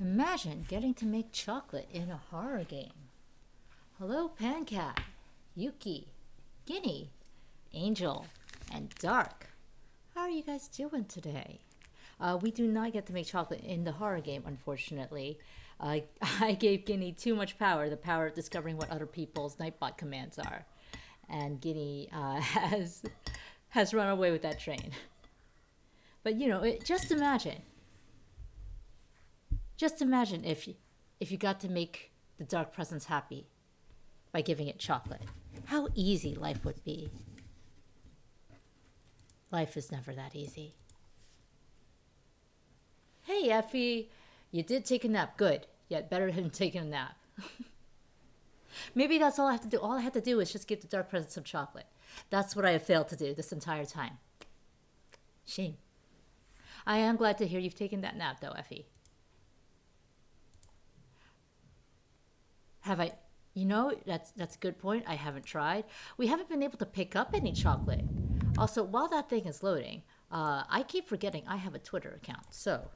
Imagine getting to make chocolate in a horror game. Hello, Pancat, Yuki, Guinea, Angel, and Dark. How are you guys doing today? We do not get to make chocolate in the horror game, unfortunately. I gave Guinea too much power, the power of discovering what other people's Nightbot commands are. And Guinea has run away with that train. But just imagine. Just imagine if you got to make the Dark Presence happy by giving it chocolate. How easy life would be. Life is never that easy. Hey, Effie, you did take a nap. Good. Yet better than taking a nap. Maybe that's all I have to do. All I have to do is just give the Dark Presence some chocolate. That's what I have failed to do this entire time. Shame. I am glad to hear you've taken that nap, though, Effie. Have I? That's a good point. I haven't tried. We haven't been able to pick up any chocolate. Also, while that thing is loading, I keep forgetting I have a Twitter account. So,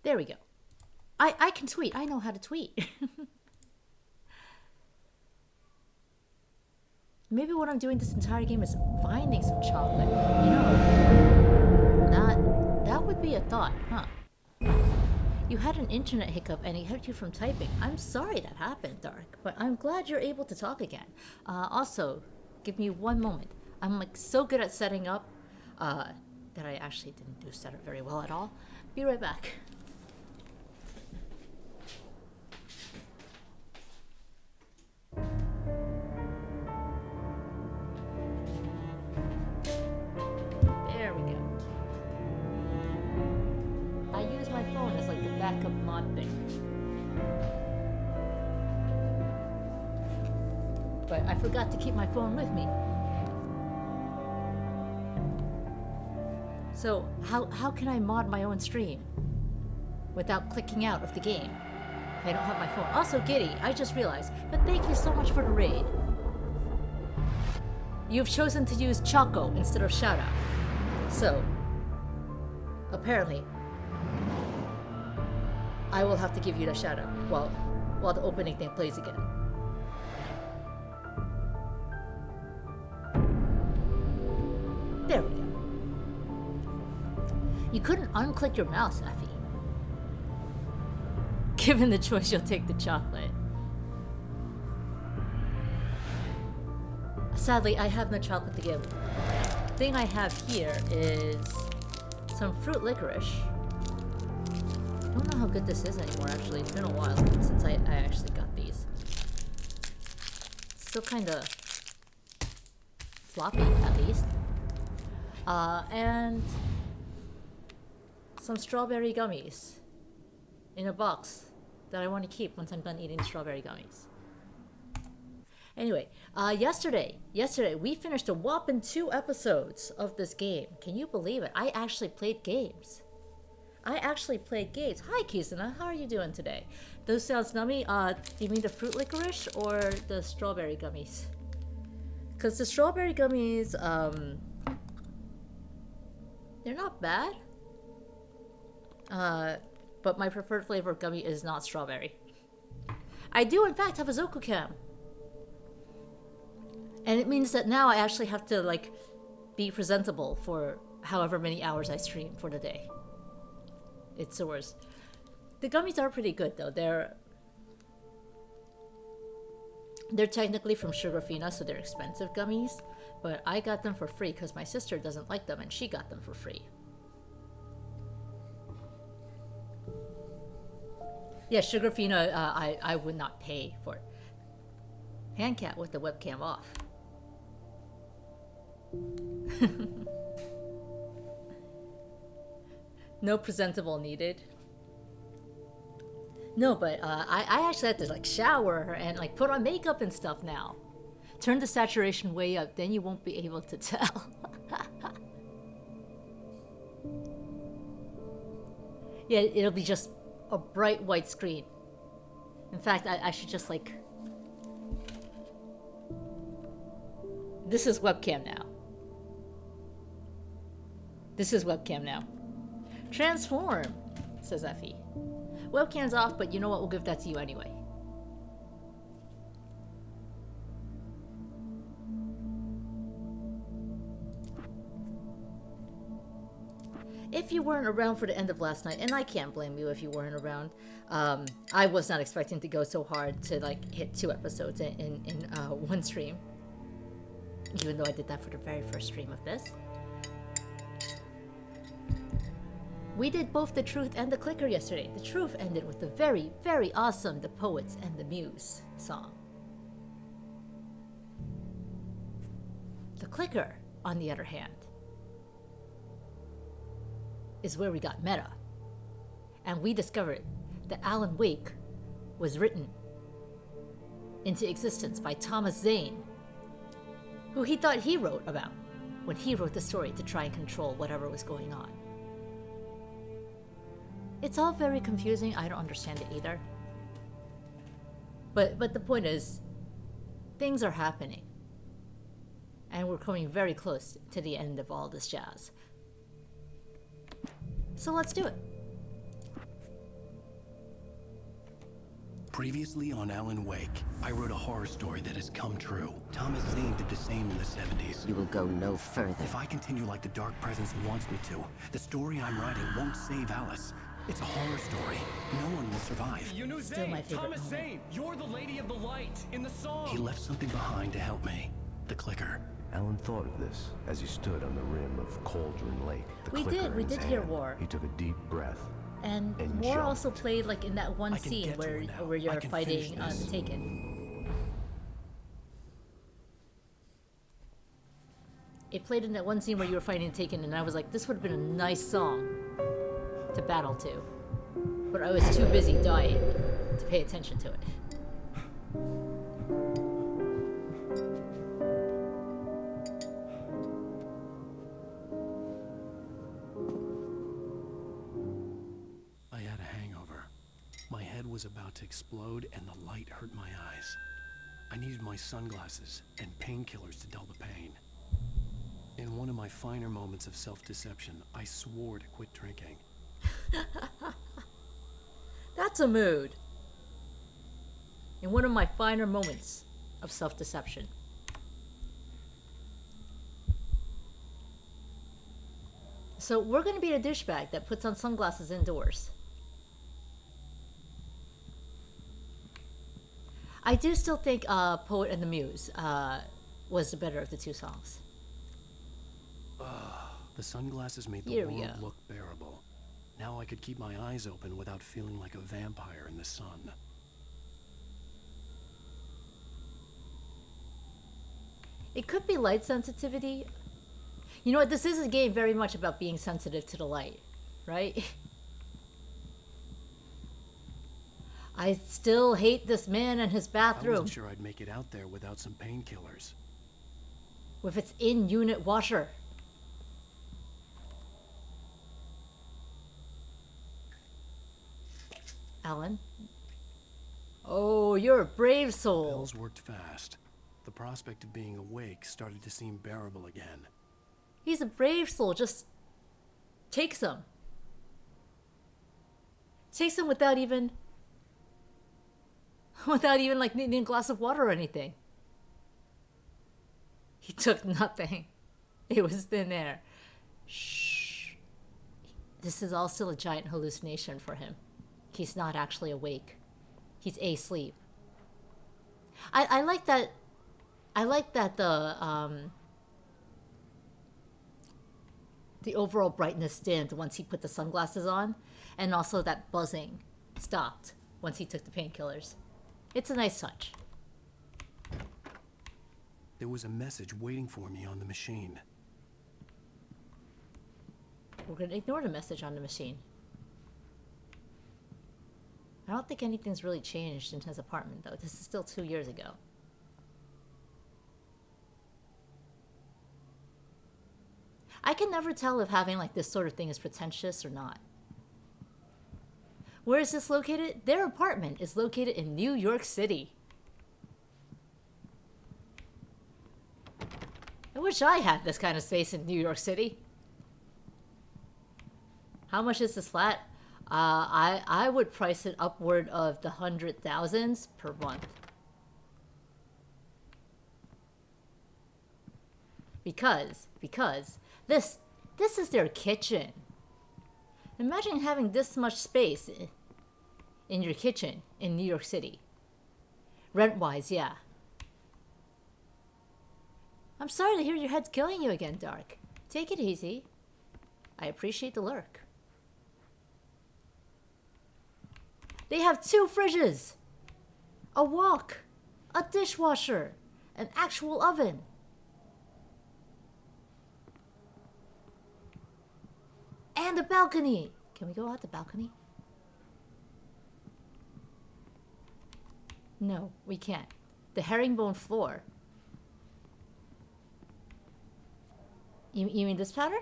there we go. I can tweet. I know how to tweet. Maybe what I'm doing this entire game is finding some chocolate. That would be a thought, huh? You had an internet hiccup and it kept you from typing. I'm sorry that happened, Dark, but I'm glad you're able to talk again. Also, give me one moment. I'm so good at setting up that I actually didn't do set up very well at all. Be right back. There we go. I use my phone as the backup mod thing. But I forgot to keep my phone with me. So how can I mod my own stream without clicking out of the game if I don't have my phone? Also, Giddy, I just realized, but thank you so much for the raid. You've chosen to use Choco instead of Shoutout. So, apparently, I will have to give you the shoutout while the opening thing plays again. There we go. You couldn't unclick your mouse, Effie. Given the choice, you'll take the chocolate. Sadly, I have no chocolate to give. The thing I have here is some fruit licorice. I don't know how good this is anymore, actually. It's been a while since I actually got these. Still kind of floppy, at least. And some strawberry gummies in a box that I want to keep once I'm done eating strawberry gummies. Anyway, yesterday we finished a whopping 2 episodes of this game. Can you believe it? I actually played games. Hi, Kizuna. How are you doing today? Those sounds nummy. Do you mean the fruit licorice or the strawberry gummies? Because the strawberry gummies, they're not bad. But my preferred flavor of gummy is not strawberry. I do, in fact, have a Zokocam. And it means that now I actually have to, be presentable for however many hours I stream for the day. It's the worst. The gummies are pretty good, though. They're technically from Sugarfina, so they're expensive gummies. But I got them for free because my sister doesn't like them, and she got them for free. Yeah, Sugarfina, I would not pay for it. Handcat with the webcam off. No presentable needed. No, but I actually had to shower and put on makeup and stuff now. Turn the saturation way up, then you won't be able to tell. Yeah, it'll be just a bright white screen. In fact, I should just like... This is webcam now. This is webcam now. Transform, says Effie. Webcam's off, but you know what? We'll give that to you anyway. If you weren't around for the end of last night, and I can't blame you if you weren't around, I was not expecting to go so hard to like hit 2 episodes in one stream. Even though I did that for the very first stream of this. We did both The Truth and The Clicker yesterday. The Truth ended with the very, very awesome The Poets and the Muse song. The Clicker, on the other hand, is where we got meta. And we discovered that Alan Wake was written into existence by Thomas Zane, who he thought he wrote about when he wrote the story to try and control whatever was going on. It's all very confusing. I don't understand it either. But the point is, things are happening. And we're coming very close to the end of all this jazz. So let's do it. Previously on Alan Wake, I wrote a horror story that has come true. Thomas Zane did the same in the 70s. You will go no further. If I continue like the Dark Presence wants me to, the story I'm writing won't save Alice. It's a horror story. No one will survive. You knew Still my Zane, favorite Thomas moment. Zane. You're the Lady of the Light in the song. He left something behind to help me. The clicker. Alan thought of this as he stood on the rim of Cauldron Lake. The We clicker did in his hear hand. War. He took a deep breath. And And War jumped. also played like in that one I can scene get to where it now. where I you're can fighting finish this. the Taken. It played in that one scene where you were fighting Taken, and I was like, this would have been a nice song to battle to. But I was too busy dying to pay attention to it. I had a hangover. My head was about to explode and the light hurt my eyes. I needed my sunglasses and painkillers to dull the pain. In one of my finer moments of self-deception, I swore to quit drinking. That's a mood. In one of my finer moments of self-deception. So we're going to be a douchebag that puts on sunglasses indoors. I do still think Poet and the Muse was the better of the 2 songs. The sunglasses made the Here we world go. look bearable. Now I could keep my eyes open without feeling like a vampire in the sun. It could be light sensitivity. You know what? This is a game very much about being sensitive to the light, right? I still hate this man and his I bathroom wasn't sure I'd make it out there without some painkillers. with its in-unit washer. Alan? Oh, you're a brave soul. Pills worked fast. The prospect of being awake started to seem bearable again. He's a brave soul. Just take some. Take some without even like needing a glass of water or anything. He took nothing. It was thin air. Shh. This is all still a giant hallucination for him. He's not actually awake. He's asleep. I like that. I like that the overall brightness dimmed once he put the sunglasses on, and also that buzzing stopped once he took the painkillers. It's a nice touch. There was a message waiting for me on the machine. We're gonna ignore the message on the machine. I don't think anything's really changed in his apartment, though. This is still 2 years ago. can never tell if having like this sort of thing is pretentious or not. Where is this located? Their apartment is located in New York City. I wish I had this kind of space in New York City. How much is this flat? I would price it upward of the 100,000s per month. Because this is their kitchen. Imagine having this much space in your kitchen in New York City. Rent-wise, yeah. I'm sorry to hear your head's killing you again, Dark. Take it easy. I appreciate the lurk. They have 2 fridges, a wok, a dishwasher, an actual oven. And a balcony. Can we go out the balcony? No, we can't. The herringbone floor. You mean this pattern?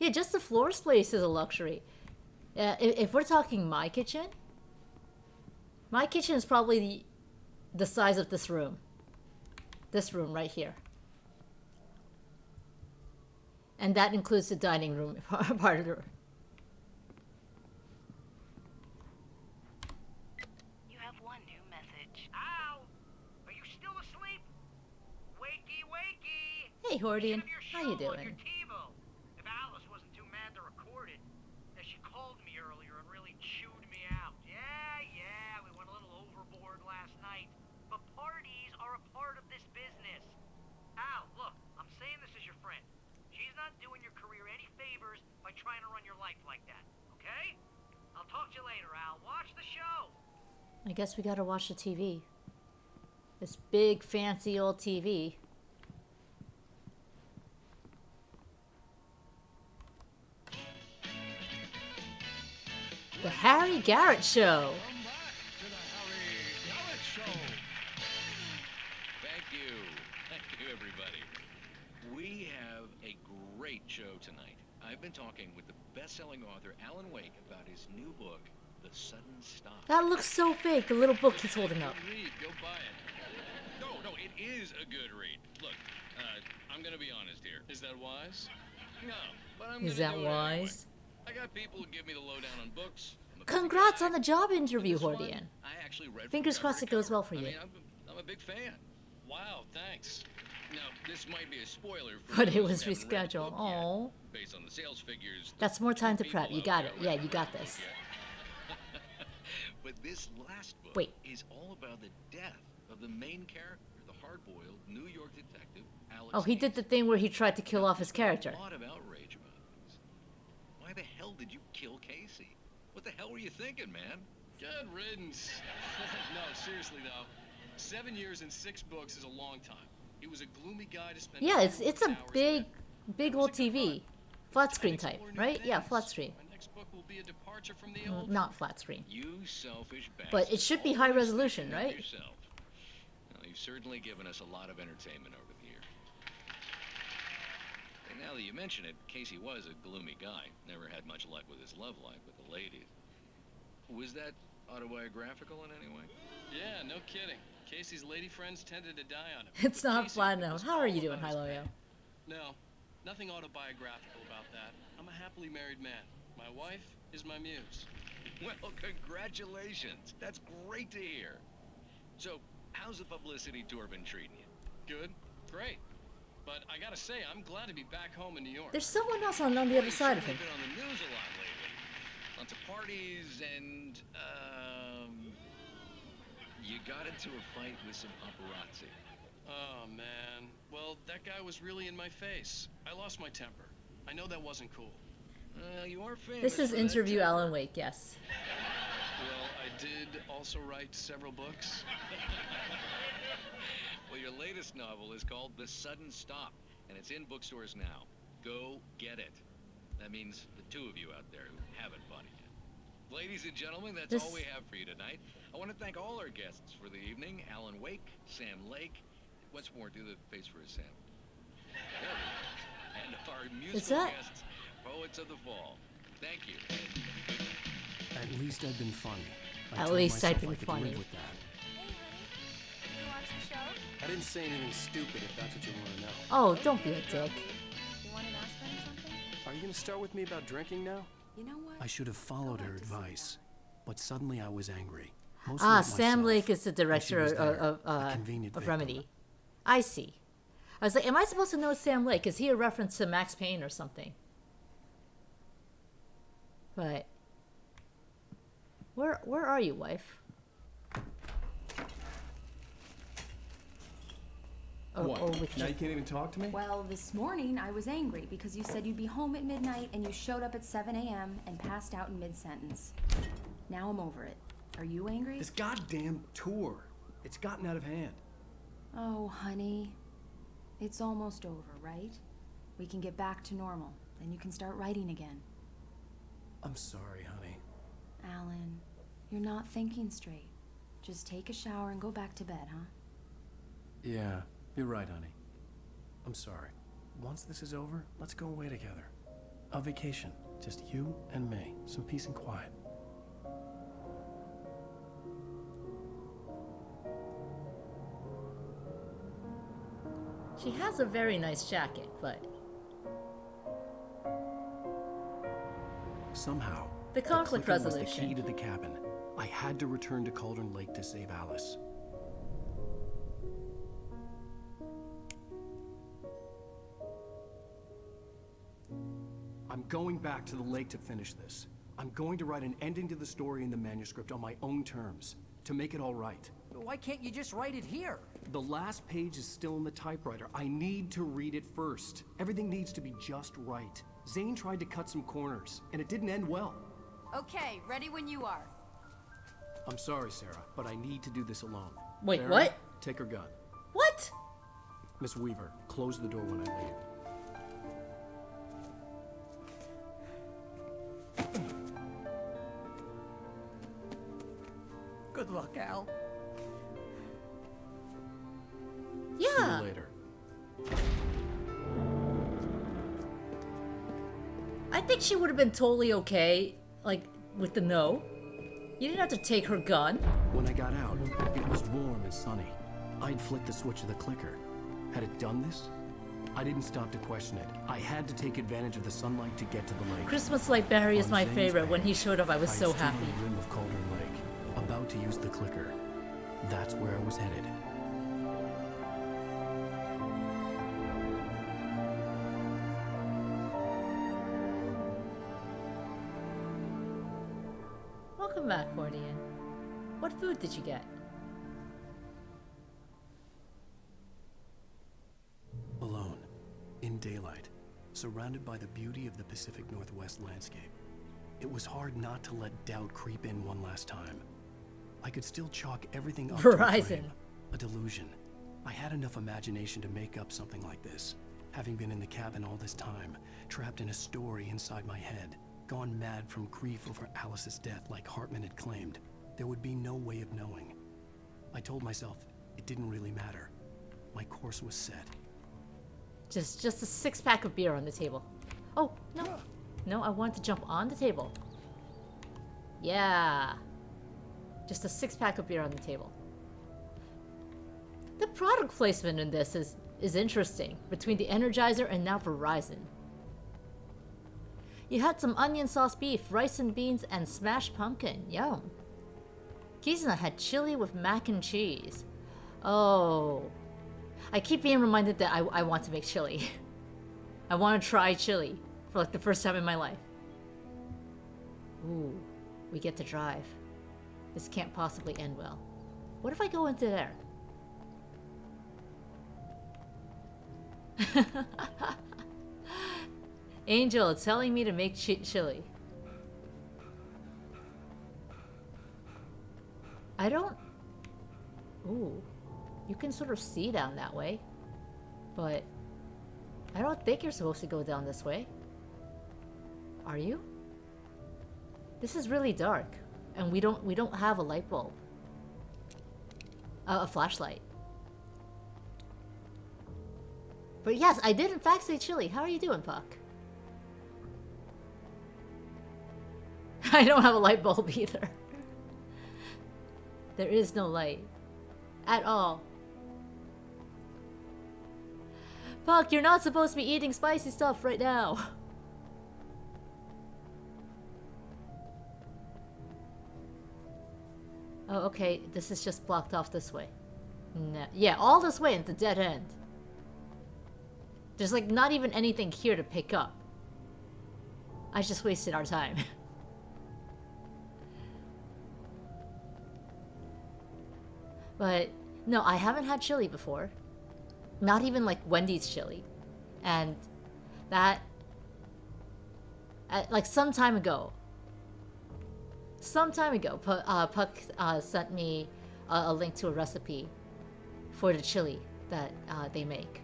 Yeah, just the floor space is a luxury. If we're talking my kitchen is probably the size of this room. This room right here. And that includes the dining room part of the room. You have one new message. Ow! Are you still asleep? Wakey, wakey! Hey, Hordian. Have your How you show on your doing? TiVo. If Alice wasn't too mad to record it, as she called me earlier and really chewed me out. Yeah, we went a little overboard last night. But parties are a part of this business. Al, look, I'm saying this as your friend. She's not doing your career any favors by trying to run your life like that, okay? I'll talk to you later, Al. Watch the show. I guess we gotta watch the TV. This big, fancy old TV. The Harry Garrett Show. Welcome back to the Harry Garrett Show. Thank you. Thank you, everybody. We have a great show tonight. I've been talking with the best-selling author Alan Wake about his new book, The Sudden Stop. That looks so fake, the little book he's holding up. Good read. Go buy it. No, it is a good read. Look, I'm gonna be honest here. Is that wise? No, but I'm Is gonna that do it anyway. wise? I got people who give me the lowdown on books. I'm a busy Congrats guy. on the job But interview, this one, Hordian. I actually read from Fingers cover crossed to it goes cover. well for I you. mean, I'm a big fan. Wow, thanks. Now, this might be a spoiler for But it those was who haven't read the rescheduled. book yet. Oh. Based on the sales figures. That's more time to people prep. You out got there it. Yeah, haven't you got read the this. book yet. But this last book Wait. is all about the death of the main character, the hard-boiled New York detective, Alex Oh, he did the Casey. thing where he tried to kill off his character. A lot of outrage about this. Why the hell did you kill Casey? What the hell were you thinking, man? Good riddance. No, seriously though. 7 years and 6 books is a long time. He was a gloomy guy to spend. Yeah, it's a 2 hours big with. old TV. Flat screen And type, explore new right? Yeah, things. flat screen. My next book will be a departure from the old. Not flat screen. You selfish bastard. But it should be high Always resolution, thinking of right? yourself. Well, you've certainly given us a lot of entertainment over the years. And now that you mention it, Casey was a gloomy guy. Never had much luck with his love life with the ladies. Was that autobiographical in any way? Yeah, no kidding. Casey's lady friends tended to die on him. It's But not Casey flat was enough. How are all you doing, about his Hiloyo? pen. No, nothing autobiographical about that. I'm a happily married man. My wife is my muse. Well, congratulations. That's great to hear. So, how's the publicity tour been treating you? Good, great. But I gotta say, I'm glad to be back home in New York. There's someone else on the other side of him. You've been on the news a lot lately. Lots of parties and, you got into a fight with some paparazzi. Oh, man. Well, that guy was really in my face. I lost my temper. I know that wasn't cool. You are famous. This is for that interview temper. Alan Wake, yes. Well, I did also write several books. Well, your latest novel is called The Sudden Stop, and it's in bookstores now. Go get it. That means the 2 of you out there who haven't bought it yet. Ladies and gentlemen, that's all This- we have for you tonight. I want to thank all our guests for the evening. Alan Wake, Sam Lake. What's more, do the face for a Sam. And our Is musical that- guests, Poets of the Fall. Thank you. At least I've been funny. I At told least I've myself been I could funny. live with that. Hey, honey. You watch the show? I didn't say anything stupid if that's what you want to know. Oh, don't be a dick. You want an aspirin or something? Are you gonna start with me about drinking now? You know what? I should have followed her advice, but suddenly I was angry. Mostly Ah, at Sam myself, Lake is the and she director was there, of a convenient victim. Remedy. I see. I was like, am I supposed to know Sam Lake? Is he a reference to Max Payne or something? But where are you, wife? What? Oh, with Now you. you can't even talk to me? Well, this morning I was angry because you said you'd be home at midnight and you showed up at 7 a.m. and passed out in mid-sentence. Now I'm over it. Are you angry? This goddamn tour. It's gotten out of hand. Oh, honey. It's almost over, right? We can get back to normal. Then you can start writing again. I'm sorry, honey. Alan, you're not thinking straight. Just take a shower and go back to bed, huh? Yeah, you're right, honey. I'm sorry. Once this is over, let's go away together. A vacation. Just you and me. Some peace and quiet. She has a very nice jacket, but Somehow, The conflict clicker was resolution. the key to the cabin. I had to return to Cauldron Lake to save Alice. I'm going back to the lake to finish this. I'm going to write an ending to the story in the manuscript on my own terms, to make it all right. Why can't you just write it here? The last page is still in the typewriter. I need to read it first. Everything needs to be just right. Zane tried to cut some corners, and it didn't end well. Okay, ready when you are. I'm sorry, Sarah, but I need to do this alone. Wait, Mary, what? Take her gun. what? Miss Weaver, close the door when I leave. Good luck, Al. See Yeah. you later. I think she would have been totally okay, like, with the no. You didn't have to take her gun. When I got out, it was warm and sunny. I'd flicked the switch of the clicker. Had it done this? I didn't stop to question it. I had to take advantage of the sunlight to get to the lake. Christmas Light Barry is On my Zane's favorite. When page, he showed up, I was I so stood happy. on the rim of Cauldron Lake, about to use the clicker. That's where I was headed. Welcome back, Cordian. What food did you get? Alone, in daylight, surrounded by the beauty of the Pacific Northwest landscape. It was hard not to let doubt creep in one last time. I could still chalk everything up to a Verizon. frame, a delusion. I had enough imagination to make up something like this. Having been in the cabin all this time, trapped in a story inside my head, gone mad from grief over Alice's death like Hartman had claimed, there would be no way of knowing. I told myself it didn't really matter. My course was set. Just a 6-pack of beer on the table. Oh, no. No, I wanted to jump on the table. Yeah. Just a 6-pack of beer on the table. The product placement in this is interesting. Between the Energizer and now Verizon. You had some onion sauce beef, rice and beans, and smashed pumpkin. Yum. Kizuna had chili with mac and cheese. Oh. I keep being reminded that I want to make chili. I want to try chili for like the first time in my life. Ooh, we get to drive. This can't possibly end well. What if I go into there? Angel, it's telling me to make chili. I don't... Ooh. You can sort of see down that way. But... I don't think you're supposed to go down this way. Are you? This is really dark. And we don't have a light bulb. A flashlight. But yes, I did in fact say chili. How are you doing, Puck? I don't have a light bulb either. There is no light. At all. Puck, you're not supposed to be eating spicy stuff right now. Oh, okay. This is just blocked off this way. No. Yeah, all this way into dead end. There's like not even anything here to pick up. I just wasted our time. But no, I haven't had chili before. Not even like Wendy's chili. And that like some time ago, Puck sent me a link to a recipe for the chili that they make.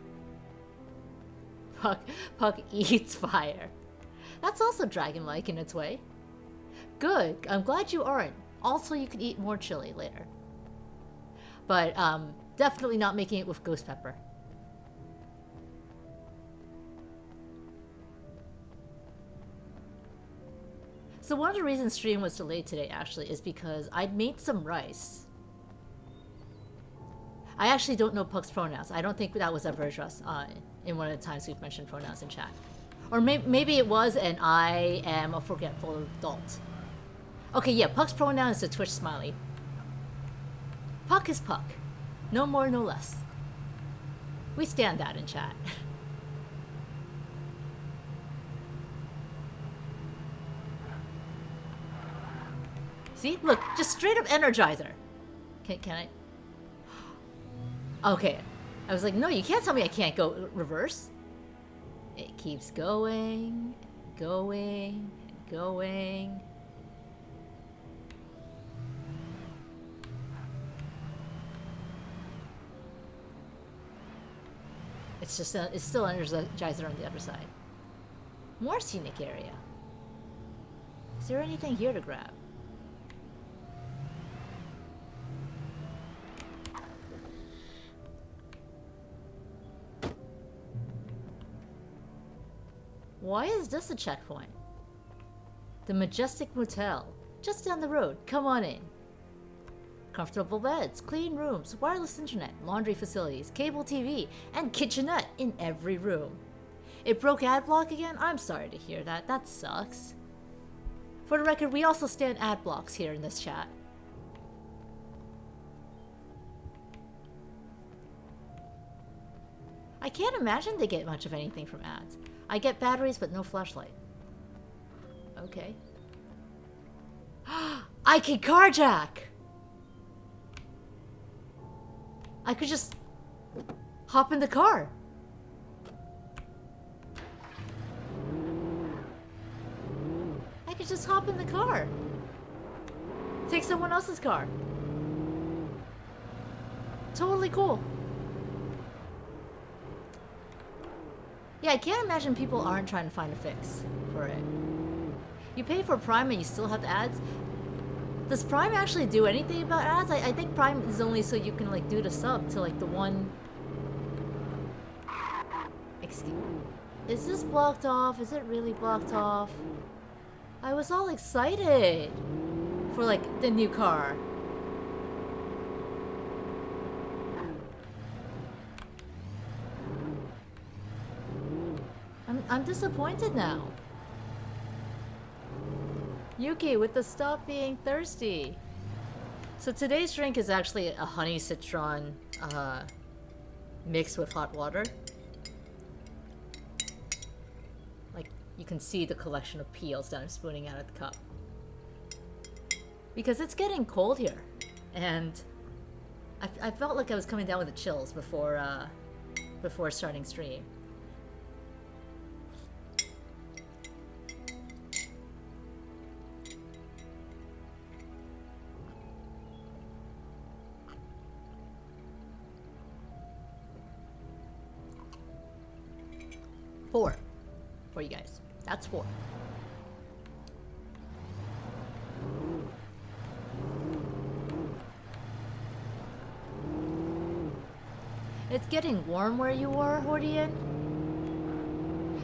Puck eats fire. That's also dragon-like in its way. Good. I'm glad you aren't. Also, you can eat more chili later. But definitely not making it with ghost pepper. So one of the reasons stream was delayed today actually is because I'd made some rice. I actually don't know Puck's pronouns. I don't think that was ever addressed in one of the times we've mentioned pronouns in chat. Or maybe it was and I am a forgetful adult. Okay, yeah, Puck's pronoun is the Twitch smiley. Puck is Puck. No more, no less. We stand that in chat. See? Look, just straight up Energizer. Can I? Okay. I was like, no, you can't tell me I can't go reverse. It keeps going, going, going. It's just it's still Energizer on the other side. More scenic area. Is there anything here to grab? Why is this a checkpoint? The Majestic Motel, just down the road. Come on in. Comfortable beds, clean rooms, wireless internet, laundry facilities, cable TV, and kitchenette in every room. It broke ad block again? I'm sorry to hear that. That sucks. For the record, we also stand ad blocks here in this chat. I can't imagine they get much of anything from ads. I get batteries, but no flashlight. Okay. I can carjack! I could just hop in the car. I could just hop in the car. Take someone else's car. Totally cool. Yeah, I can't imagine people aren't trying to find a fix for it. You pay for Prime and you still have ads? Does Prime actually do anything about ads? I think Prime is only so you can like do the sub to like the one... Excuse me. Is this blocked off? Is it really blocked off? I was all excited for like the new car. I'm disappointed now. Yuki with the stop being thirsty. So today's drink is actually a honey citron mixed with hot water. Like you can see the collection of peels that I'm spooning out of the cup. Because it's getting cold here. And I felt like I was coming down with the chills before starting stream. Four for you guys. That's 4. It's getting warm where you are, Hordian.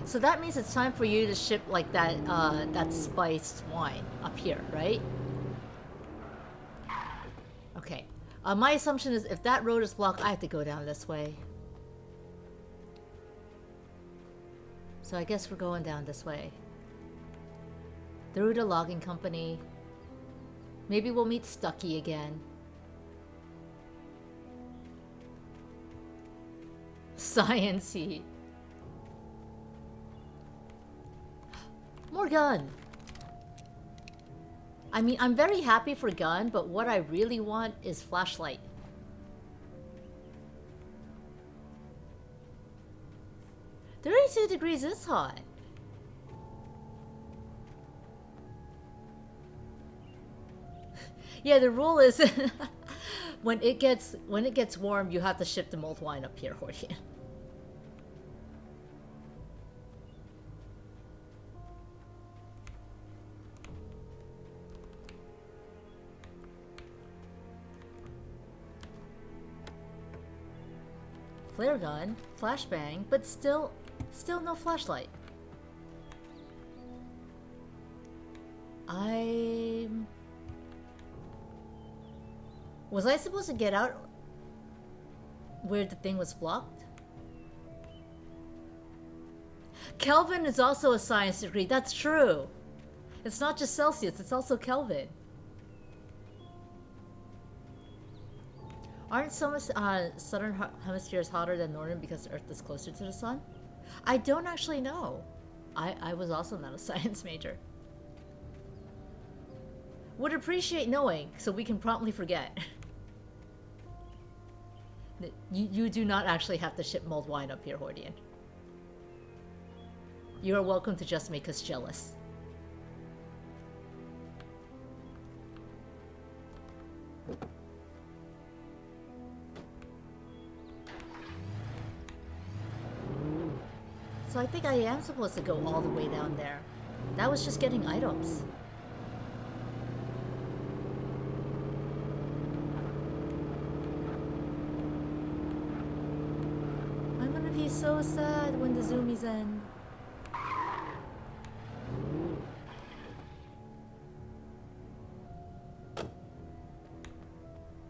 So that means it's time for you to ship like that spiced wine up here, right? Okay. My assumption is if that road is blocked, I have to go down this way. So I guess we're going down this way. Through the logging company. Maybe we'll meet Stucky again. Science-y. More gun. I mean, I'm very happy for gun, but what I really want is flashlight. 32 degrees is hot. Yeah, the rule is when it gets warm, you have to ship the mulled wine up here, Hordian. Flare gun, flashbang, but still no flashlight. Was I supposed to get out where the thing was blocked? Kelvin is also a science degree. That's true. It's not just Celsius, it's also Kelvin. Aren't some southern hemispheres hotter than northern because the Earth is closer to the sun? I don't actually know. I was also not a science major. Would appreciate knowing so we can promptly forget. You do not actually have to ship mulled wine up here, Hordian. You are welcome to just make us jealous. So I think I am supposed to go all the way down there. That was just getting items. I'm gonna be so sad when the zoomies end.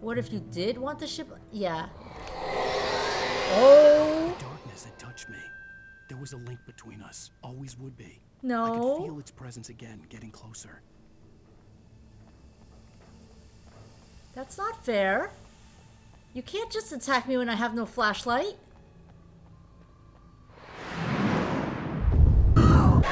What if you did want to ship? Yeah. Oh! The darkness had touched me. There was a link between us. Always would be. No. I could feel its presence again, getting closer. That's not fair. You can't just attack me when I have no flashlight. I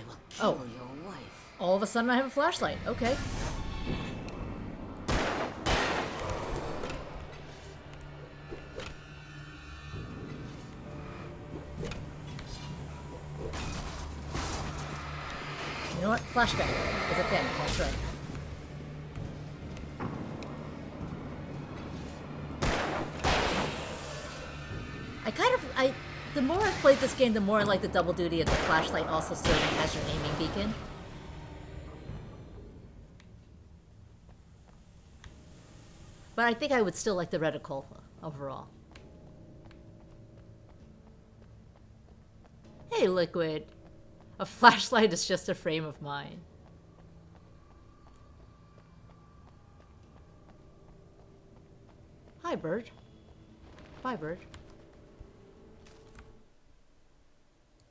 will kill your wife. All of a sudden I have a flashlight. Okay. You know what? Flashbang is a thing. That's right. The more I've played this game, the more I like the double duty of the flashlight also serving as your aiming beacon. But I think I would still like the reticle overall. Hey, Liquid. A flashlight is just a frame of mind. Hi, bird. Bye, bird.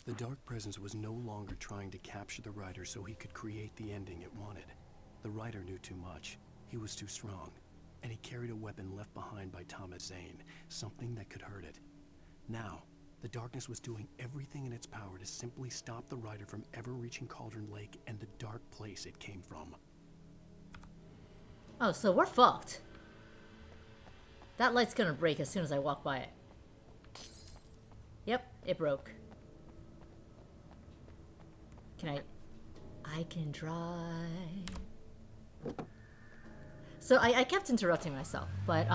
The Dark Presence was no longer trying to capture the Rider so he could create the ending it wanted. The Rider knew too much. He was too strong. And he carried a weapon left behind by Thomas Zane, something that could hurt it. Now, the Darkness was doing everything in its power to simply stop the Rider from ever reaching Cauldron Lake and the dark place it came from. Oh, so we're fucked. That light's gonna break as soon as I walk by it. Yep, it broke. Can I can drive. So I kept interrupting myself, but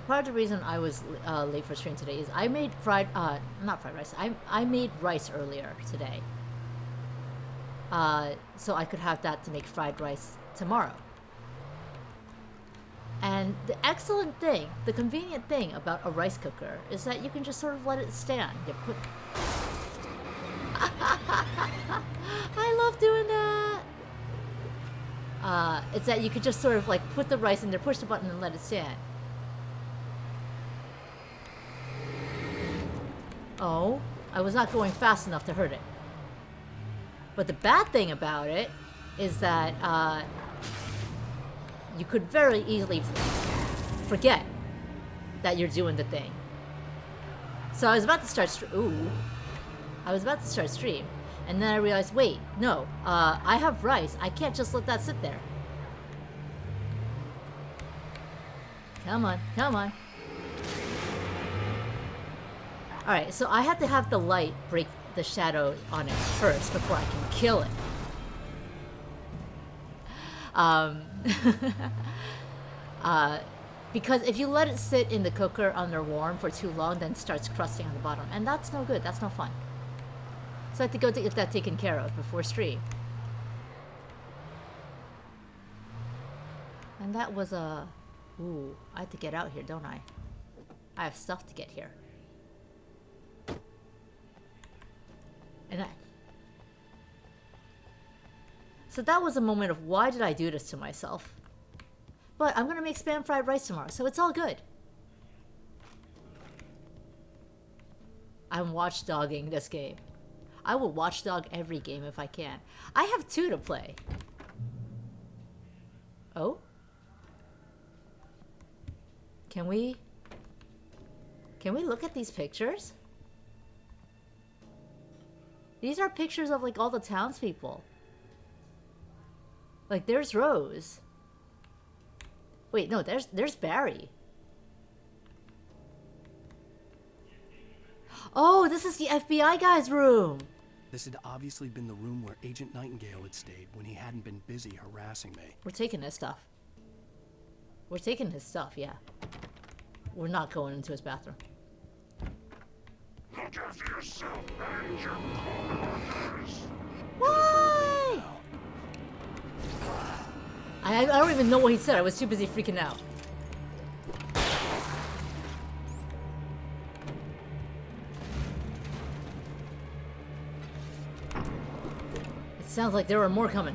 part of the reason I was late for stream today is I made not fried rice. I made rice earlier today. So I could have that to make fried rice tomorrow. And the excellent thing, the convenient thing about a rice cooker is that you can just sort of let it stand. You put... I love doing that. It's that you could just sort of like put the rice in there, push the button, and let it stand. Oh, I was not going fast enough to hurt it. But the bad thing about it is that you could very easily forget that you're doing the thing. So I was about to start stream, and then I realized, wait, no, I have rice. I can't just let that sit there. Come on, come on. Alright, so I have to have the light break the shadow on it first before I can kill it. Because if you let it sit in the cooker under warm for too long, then it starts crusting on the bottom. And that's no good, that's no fun. So I have to go to get that taken care of before stream. And that was a... Ooh, I have to get out here, don't I? I have stuff to get here. So that was a moment of why did I do this to myself? But I'm gonna make spam fried rice tomorrow, so it's all good. I'm watchdogging this game. I will watchdog every game if I can. I have 2 to play. Oh? Can we look at these pictures? These are pictures of like all the townspeople. Like there's Rose. Wait, no, there's Barry. Oh, this is the FBI guy's room. This had obviously been the room where Agent Nightingale had stayed when he hadn't been busy harassing me. We're taking his stuff. We're taking his stuff, yeah. We're not going into his bathroom. Look after yourself and your coworkers. Why? I don't even know what he said. I was too busy freaking out. It sounds like there are more coming.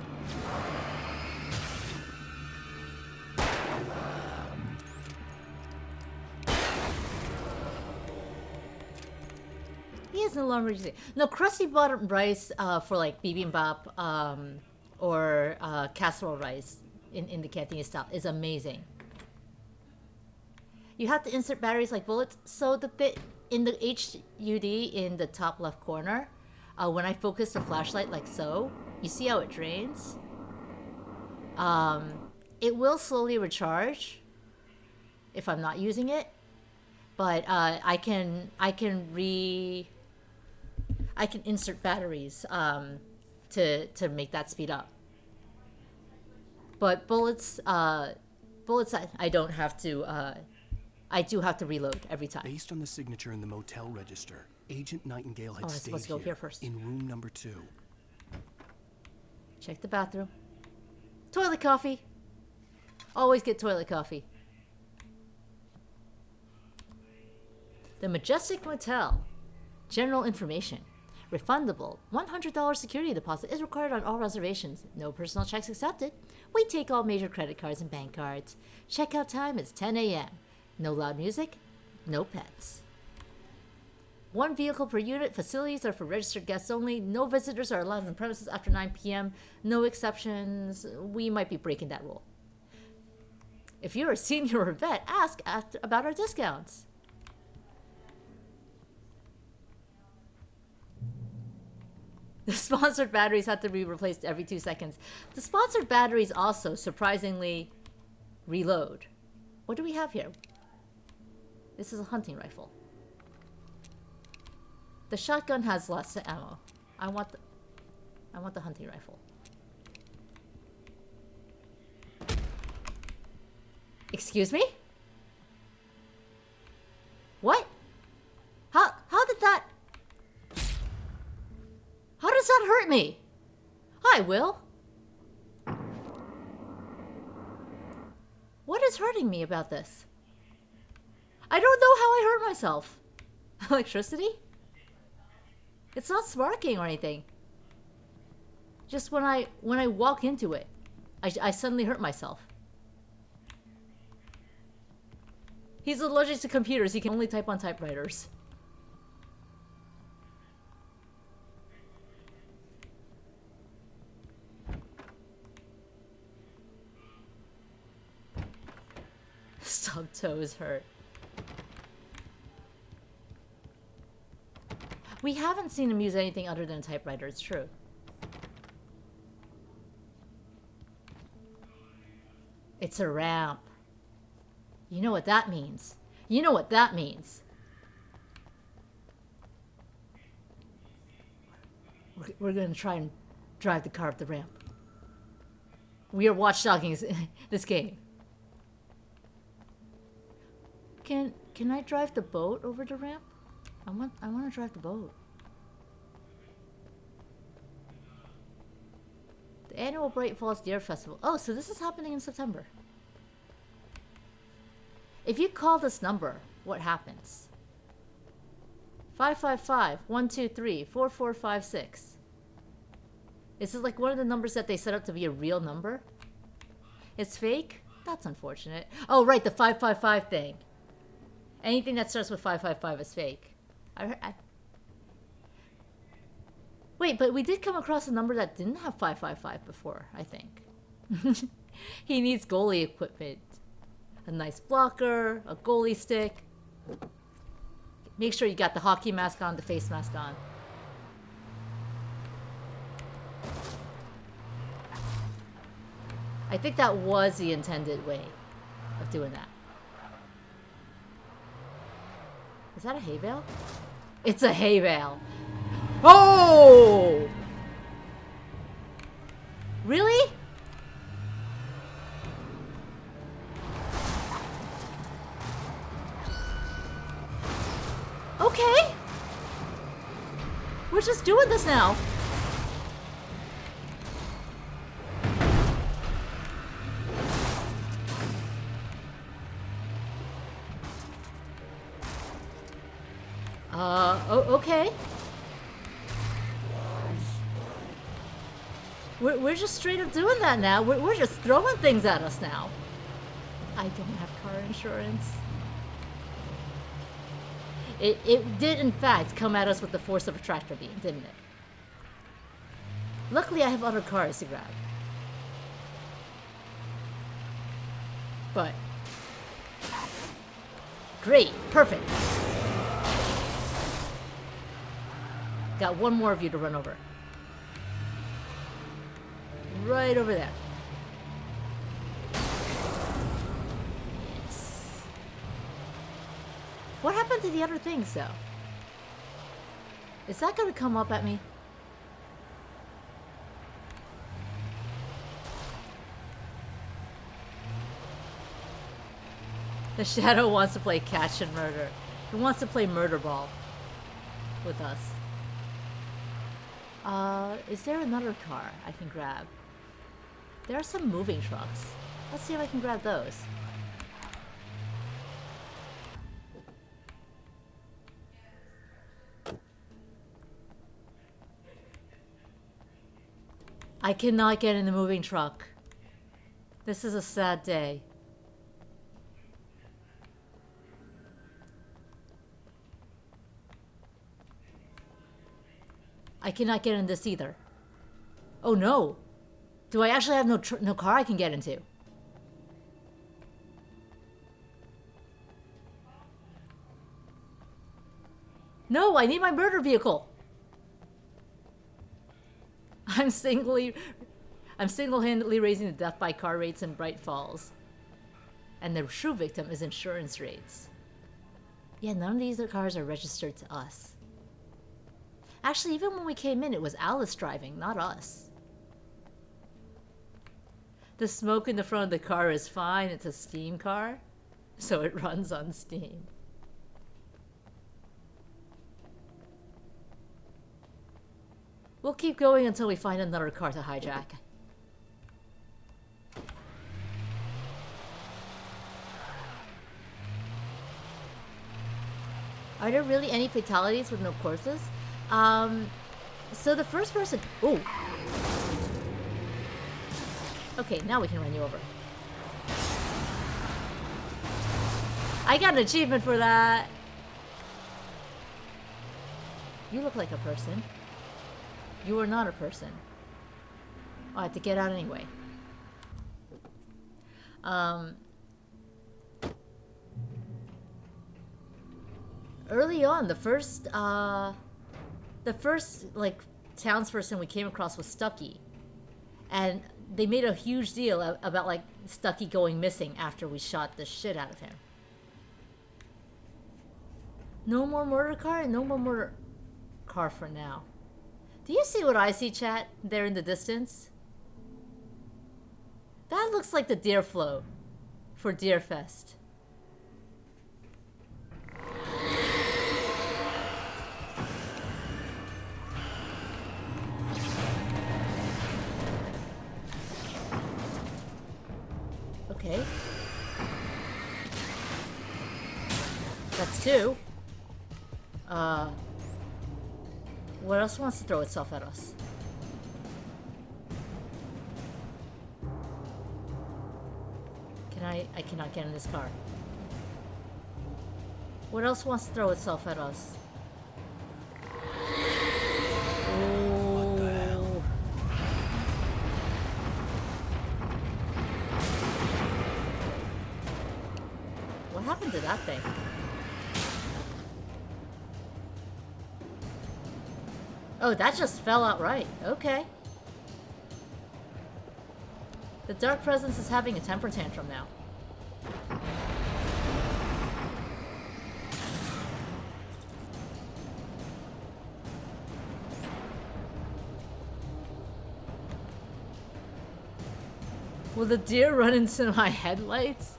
He is no longer using. No, crusty bottom rice for like bibimbap or casserole rice in the Cantonese style is amazing. You have to insert batteries like bullets. So the bit in the HUD in the top left corner, when I focus the flashlight like so, you see how it drains? It will slowly recharge if I'm not using it, but I can insert batteries to make that speed up. But bullets I don't have to. I do have to reload every time. Based on the signature in the motel register, Agent Nightingale had I'm stayed supposed to go here first. in room number 2. Check the bathroom. Toilet coffee. Always get toilet coffee. The Majestic Motel. General information. Refundable $100 security deposit is required on all reservations. No personal checks accepted. We take all major credit cards and bank cards. Checkout time is 10 a.m. No loud music. No pets. 1 vehicle per unit. Facilities are for registered guests only. No visitors are allowed on the premises after 9 p.m. No exceptions. We might be breaking that rule. If you're a senior or vet, ask about our discounts. The sponsored batteries have to be replaced every 2 seconds. The sponsored batteries also, surprisingly, reload. What do we have here? This is a hunting rifle. The shotgun has less ammo. I want the hunting rifle. Excuse me? What? How did that... How does that hurt me? Hi, Will. What is hurting me about this? I don't know how I hurt myself. Electricity? It's not sparking or anything. Just when I walk into it, I suddenly hurt myself. He's allergic to computers. He can only type on typewriters. Stub toes hurt. We haven't seen him use anything other than a typewriter, it's true. It's a ramp. You know what that means. You know what that means. We're gonna try and drive the car up the ramp. We are watchdogging this game. Can I drive the boat over the ramp? I want to drive the boat. The annual Bright Falls Deer Festival. Oh, so this is happening in September. If you call this number, what happens? 555-123-4456. Is this like one of the numbers that they set up to be a real number? It's fake? That's unfortunate. Oh, right, the 555 thing. Anything that starts with 555 is fake. Wait, but we did come across a number that didn't have 555 before, I think. He needs goalie equipment. A nice blocker, a goalie stick. Make sure you got the hockey mask on, the face mask on. I think that was the intended way of doing that. Is that a hay bale? It's a hay bale. Oh! Really? Okay. We're just doing this now. Okay. We're just straight up doing that now. We're just throwing things at us now. I don't have car insurance. It did, in fact, come at us with the force of a tractor beam, didn't it? Luckily, I have other cars to grab. But... great. Perfect. Got one more of you to run over. Right over there. Yes. What happened to the other things, though? Is that gonna come up at me? The Shadow wants to play catch and murder. He wants to play murder ball with us. Is there another car I can grab? There are some moving trucks. Let's see if I can grab those. I cannot get in the moving truck. This is a sad day. I cannot get in this either. Oh no! Do I actually have no car I can get into? No, I need my murder vehicle! I'm single-handedly raising the death by car rates in Bright Falls. And the true victim is insurance rates. Yeah, none of these cars are registered to us. Actually, even when we came in, it was Alice driving, not us. The smoke in the front of the car is fine. It's a steam car, so it runs on steam. We'll keep going until we find another car to hijack. Are there really any fatalities with no corpses? So the first person... Ooh. Okay, now we can run you over. I got an achievement for that. You look like a person. You are not a person. Oh, I have to get out anyway. Early on, the first like townsperson we came across was Stucky, and they made a huge deal about like Stucky going missing after we shot the shit out of him. No more murder car and no more murder car for now. Do you see what I see, chat? There in the distance? That looks like the deer float for Deerfest. Okay. That's two. What else wants to throw itself at us? I cannot get in this car. What else wants to throw itself at us? What the hell? What happened to that thing? Oh, that just fell outright. Okay. The dark presence is having a temper tantrum now. Will the deer run into my headlights?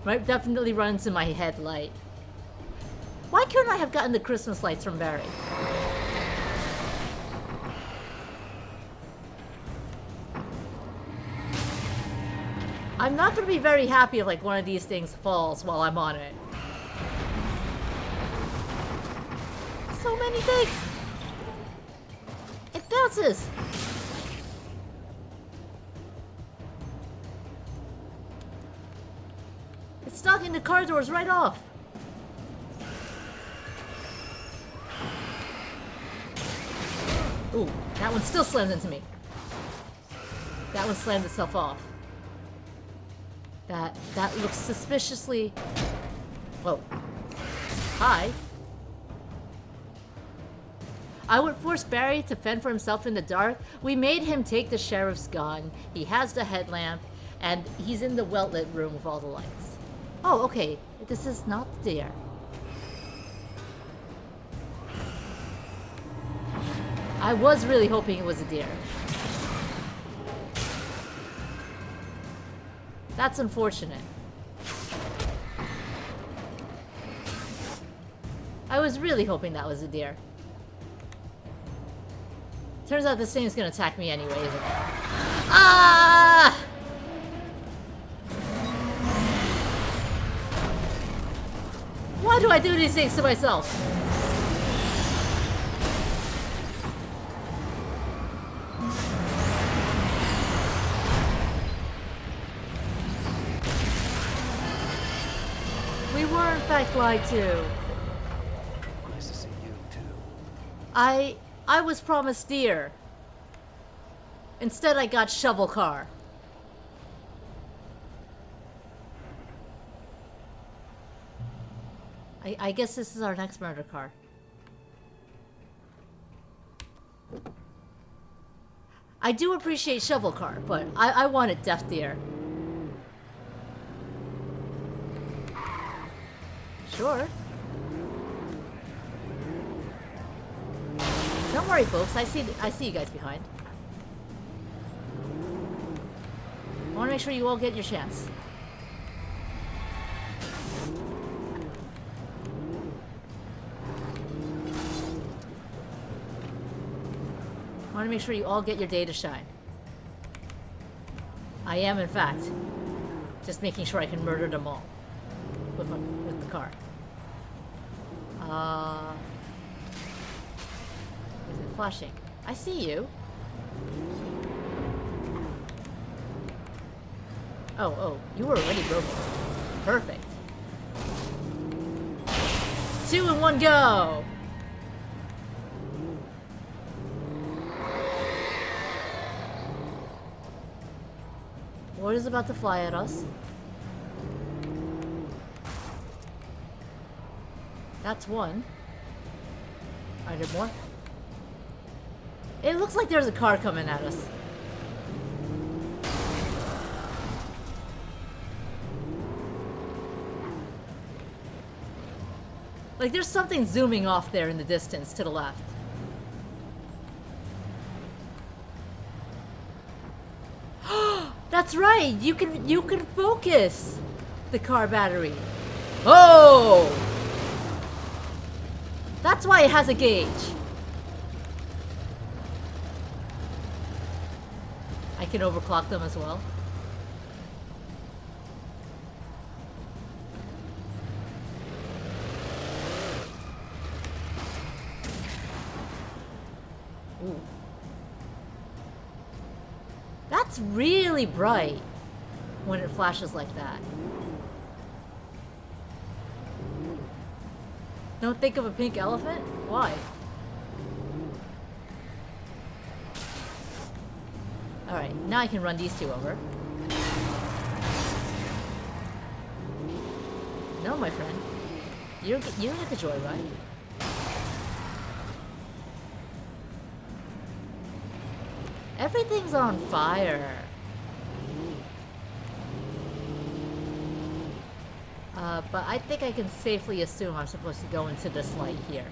Might definitely run into my headlight. Why couldn't I have gotten the Christmas lights from Barry? I'm not going to be very happy if like one of these things falls while I'm on it. So many things! It bounces! It's knocking the car doors right off! Ooh, that one still slammed into me. That one slammed itself off. That looks suspiciously... Whoa. Hi. I would force Barry to fend for himself in the dark. We made him take the sheriff's gun. He has the headlamp. And he's in the well-lit room with all the lights. Oh, okay. This is not the deer. I was really hoping it was a deer. That's unfortunate. I was really hoping that was a deer. Turns out this thing is gonna attack me anyway, isn't it? Ah! Why do I do these things to myself? We were in fact lied to. Nice to see you too. I was promised deer. Instead I got shovel car. I guess this is our next murder car. I do appreciate shovel car, but I wanted deaf deer. Sure. Don't worry, folks. I see you guys behind. I want to make sure you all get your chance. I want to make sure you all get your day to shine. I am, in fact, just making sure I can murder them all with the car. Is it flashing? I see you. Oh, you were already broken. Perfect. 2 in 1 go! What is about to fly at us? That's one. Are there more? It looks like there's a car coming at us. Like there's something zooming off there in the distance to the left. That's right. You can focus the car battery. Oh! That's why it has a gauge. I can overclock them as well. Ooh. That's really bright when it flashes like that. Don't think of a pink elephant? Why? Alright, now I can run these two over. No, my friend. You don't get the joyride. Everything's on fire. But I think I can safely assume I'm supposed to go into this light here.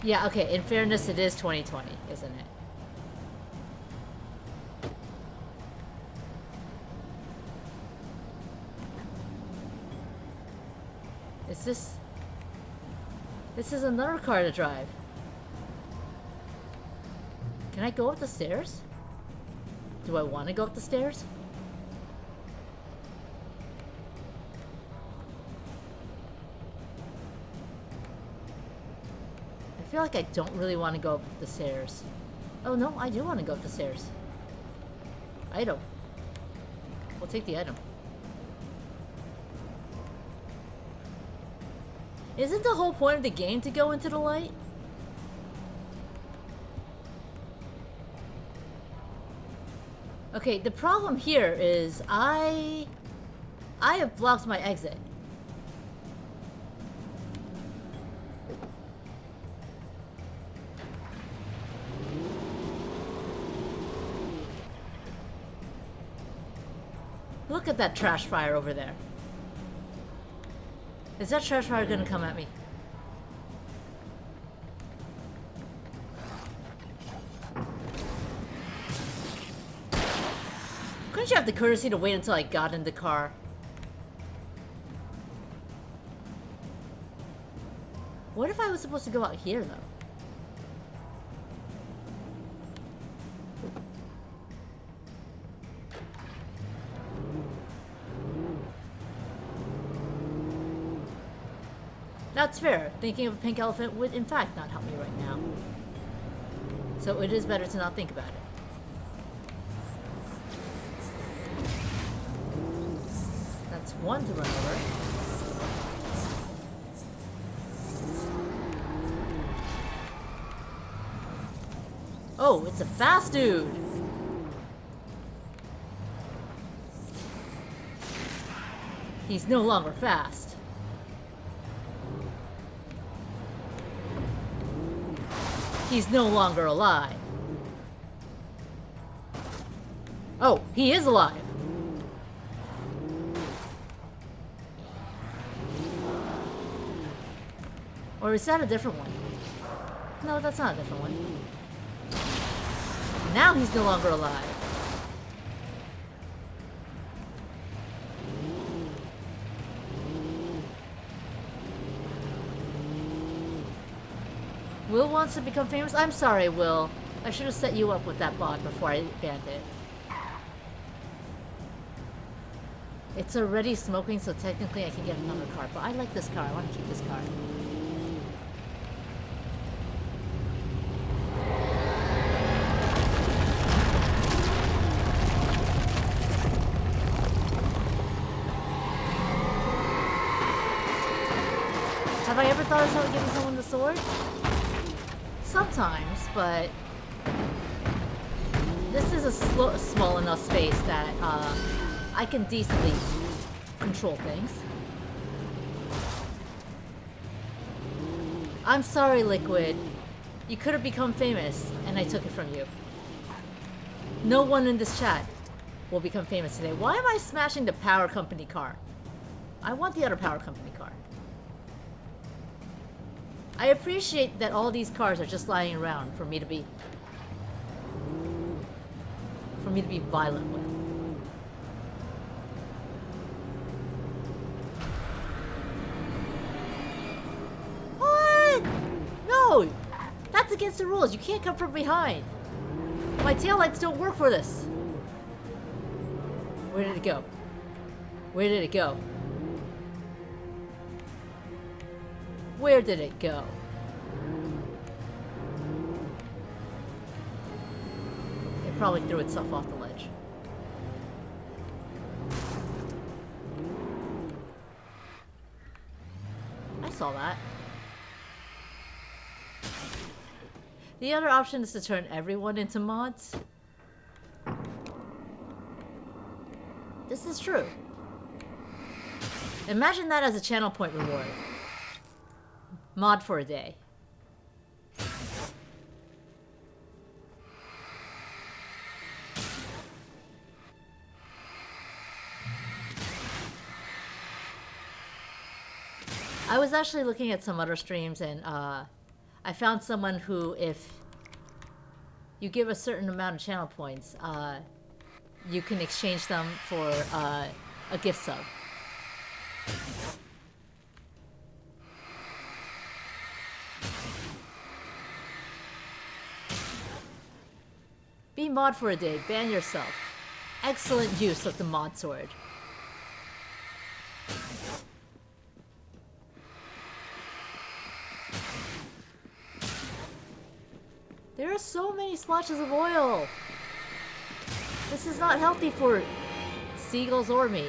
Yeah, okay, in fairness, it is 2020, isn't it? Is this... This is another car to drive. Can I go up the stairs? Do I want to go up the stairs? I feel like I don't really want to go up the stairs. Oh no, I do want to go up the stairs. Item. We'll take the item. Isn't the whole point of the game to go into the light? Okay, the problem here is I have blocked my exit. Look at that trash fire over there. Is that trash fire gonna come at me? Couldn't you have the courtesy to wait until I got in the car? What if I was supposed to go out here, though? That's fair. Thinking of a pink elephant would, in fact, not help me right now. So it is better to not think about it. That's one to run over. Oh, it's a fast dude! He's no longer fast. He's no longer alive. Oh, he is alive. Or is that a different one? No, that's not a different one. Now he's no longer alive. Will wants to become famous? I'm sorry, Will. I should have set you up with that bot before I banned it. It's already smoking, so technically I can get another car. But I like this car. I want to keep this car. Have I ever thought of giving someone the sword? Sometimes, but this is a small enough space that I can decently control things. I'm sorry, Liquid. You could have become famous, and I took it from you. No one in this chat will become famous today. Why am I smashing the Power Company car? I want the other Power Company car. I appreciate that all these cars are just lying around for me to be violent with. What? No! That's against the rules. You can't come from behind. My taillights don't work for this. Where did it go? Where did it go? Where did it go? It probably threw itself off the ledge. I saw that. The other option is to turn everyone into mods. This is true. Imagine that as a channel point reward. Mod for a day. I was actually looking at some other streams and I found someone who, if you give a certain amount of channel points, you can exchange them for a gift sub. Be mod for a day. Ban yourself. Excellent use of the mod sword. There are so many splotches of oil. This is not healthy for seagulls or me.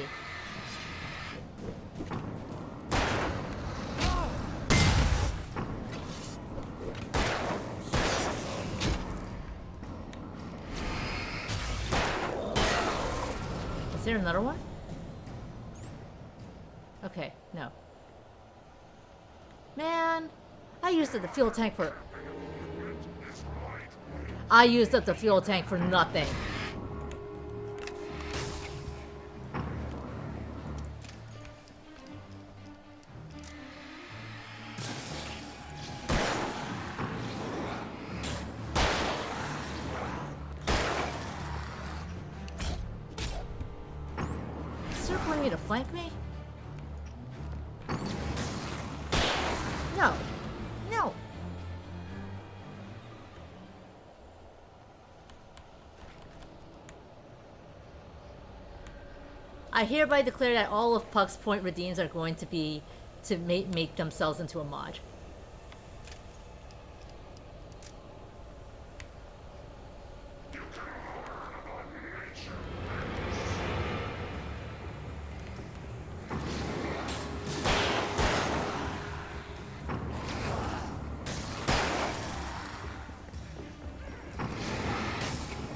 Is there another one? Okay, no. Man, I used up the fuel tank for... I used up the fuel tank for nothing. Circling me to flank me? No. No. I hereby declare that all of Puck's point redeems are going to be to make themselves into a mod.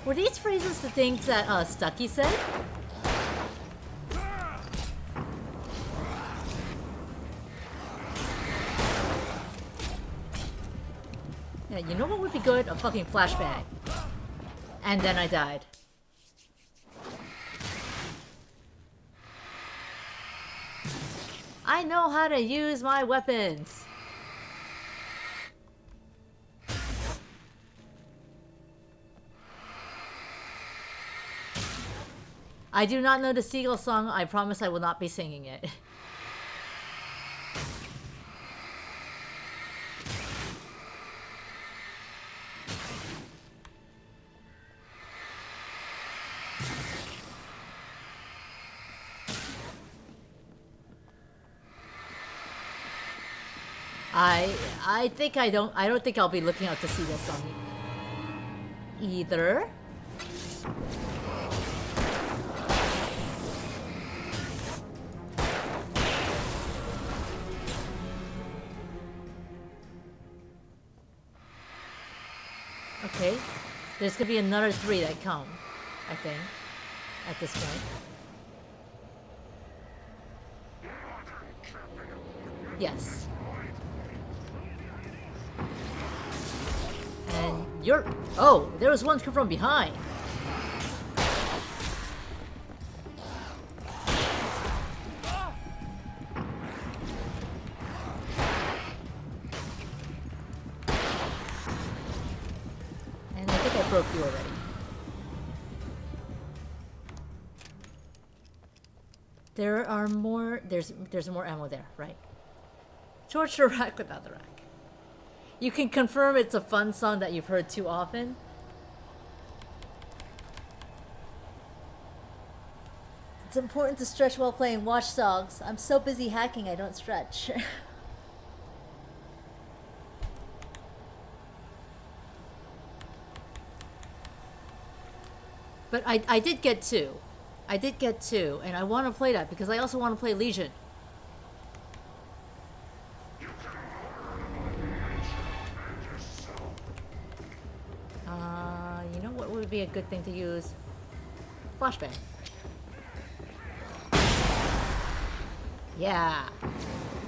Were these phrases the things that Stucky said? Yeah, you know what would be good? A fucking flashbang. And then I died. I know how to use my weapons. I do not know the Seagull song. I promise I will not be singing it. I think I don't think I'll be looking out to see this on either. Okay, there's gonna be another 3 that come, I think, at this point. Yes. And you're... Oh, there was one from behind. And I think I broke you already. There are more... There's more ammo there, right? Torch the rack without the rack. You can confirm it's a fun song that you've heard too often. It's important to stretch while playing Watch Dogs. I'm so busy hacking I don't stretch. But I did get 2. I did get 2, and I want to play that because I also want to play Legion. You know what would be a good thing to use? Flashbang. Yeah.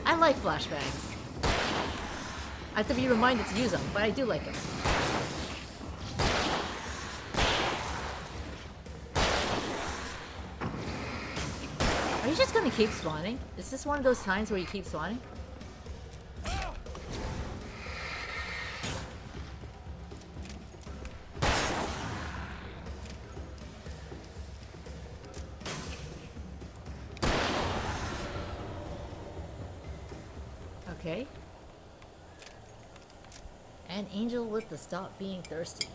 I like flashbangs. I have to be reminded to use them, but I do like them. Are you just gonna keep spawning? Is this one of those times where you keep spawning? Okay. And Angel with the stop being thirsty.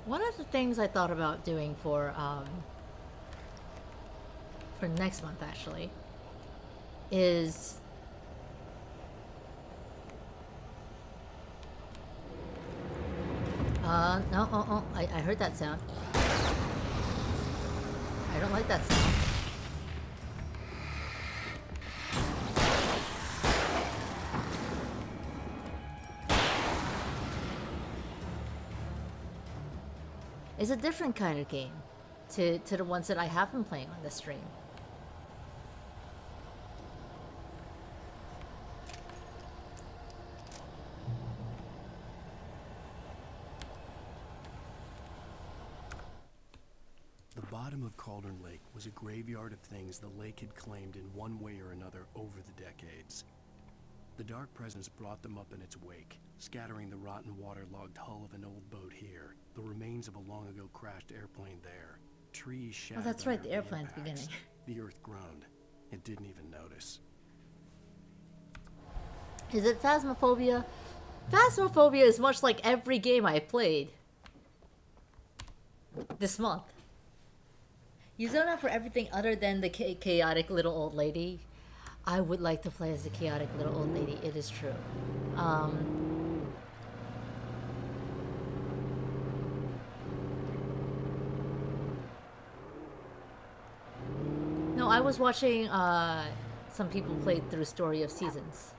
One of the things I thought about doing for next month actually is no, I heard that sound. I don't like that sound. It's a different kind of game to the ones that I have been playing on the stream. The bottom of Cauldron Lake was a graveyard of things the lake had claimed in one way or another over the decades. The Dark Presence brought them up in its wake, scattering the rotten waterlogged hull of an old boat here, the remains of a long-ago crashed airplane there, trees shattered. Oh, that's right, the airplane's beginning. The earth groaned. It didn't even notice. Is it Phasmophobia? Phasmophobia is much like every game I've played this month. You zone out for everything other than the chaotic little old lady. I would like to play as the chaotic little old lady, it is true. No, I was watching some people play through Story of Seasons.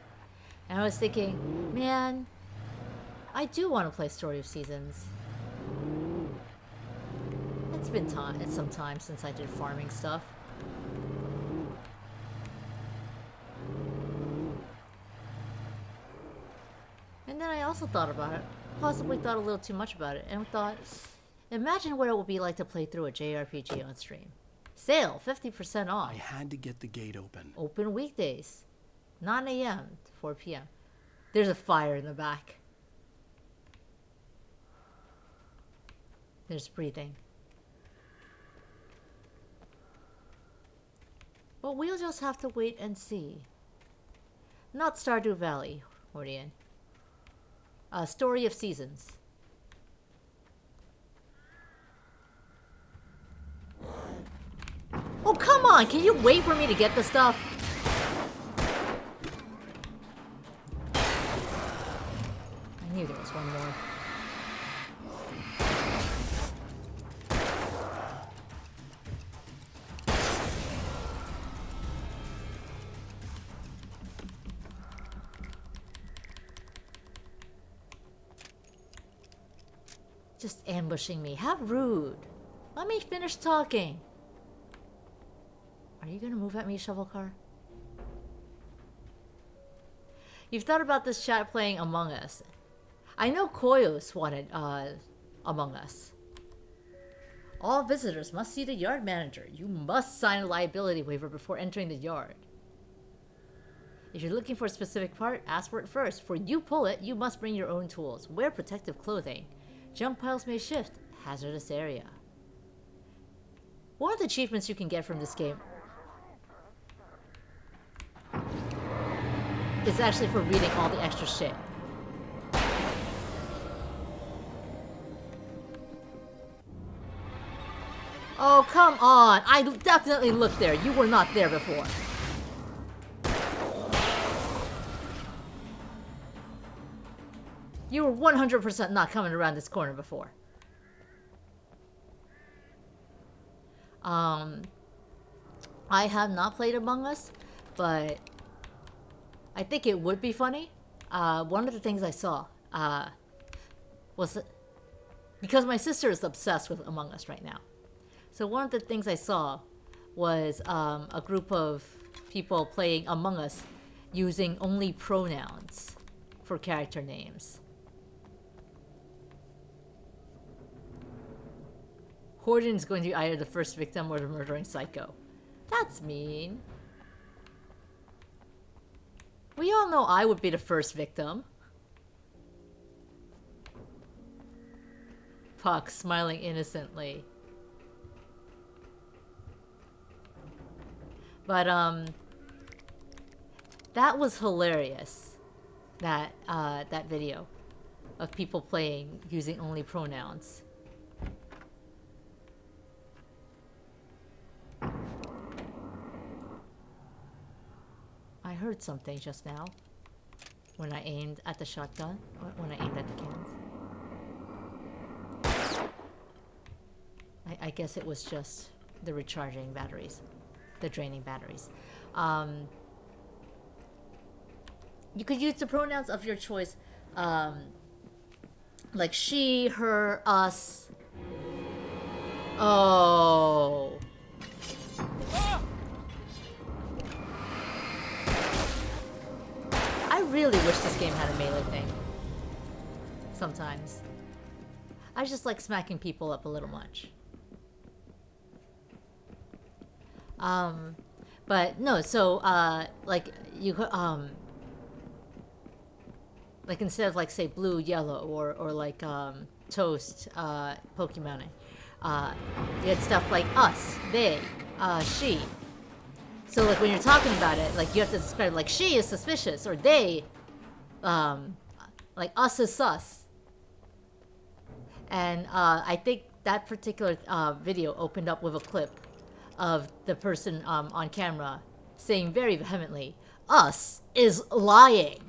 And I was thinking, man, I do want to play Story of Seasons. It's been some time since I did farming stuff. And then I also thought about it, possibly thought a little too much about it, and thought, imagine what it would be like to play through a JRPG on stream. Sale, 50% off. I had to get the gate open. Open weekdays, 9 a.m. to 4 p.m. There's a fire in the back. There's breathing. But we'll just have to wait and see. Not Stardew Valley, Hordian. Story of Seasons. Oh, come on! Can you wait for me to get the stuff? I knew there was one more. Just ambushing me. How rude. Let me finish talking. Are you gonna move at me, shovel car? You've thought about this chat playing Among Us. I know Koyos wanted Among Us. All visitors must see the yard manager. You must sign a liability waiver before entering the yard. If you're looking for a specific part, ask for it first. For you pull it, you must bring your own tools. Wear protective clothing. Jump piles may shift. Hazardous area. One of the achievements you can get from this game is actually for reading all the extra shit. Oh, come on! I definitely looked there. You were not there before. You were 100% not coming around this corner before. I have not played Among Us, but I think it would be funny. One of the things I saw was because my sister is obsessed with Among Us right now. So one of the things I saw was a group of people playing Among Us using only pronouns for character names. Horden is going to be either the first victim or the murdering psycho. That's mean. We all know I would be the first victim. Puck smiling innocently. But that was hilarious. That that video of people playing using only pronouns. I heard something just now when I aimed at the shotgun, when I aimed at the cans. I guess it was just the recharging batteries, the draining batteries. You could use the pronouns of your choice, like she, her, us. Oh. I really wish this game had a melee thing. Sometimes. I just like smacking people up a little much. But no, so, like, you could, like, instead of, like, say, blue, yellow, or like, toast, Pokemon, you had stuff like us, they, she. So, like, when you're talking about it, like, you have to describe, like, she is suspicious, or they, like, us is sus. And, I think that particular, video opened up with a clip of the person, on camera saying very vehemently, us is lying.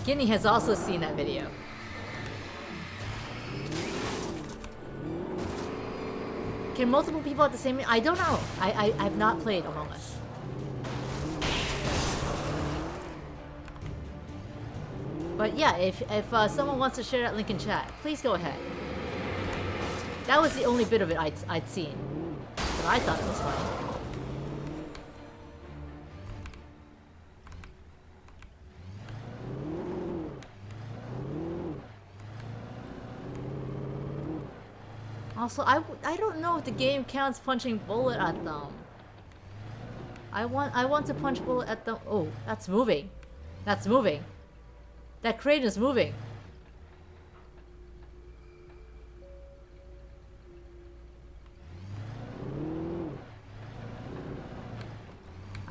Guinea has also seen that video. Can multiple people at the same time? I don't know. I've not played Among Us. But yeah, if someone wants to share that link in chat, please go ahead. That was the only bit of it I'd seen. But I thought it was funny. Also, I don't know if the game counts punching bullet at them. I want to punch bullet at them. Oh, that's moving. That's moving. That crane is moving.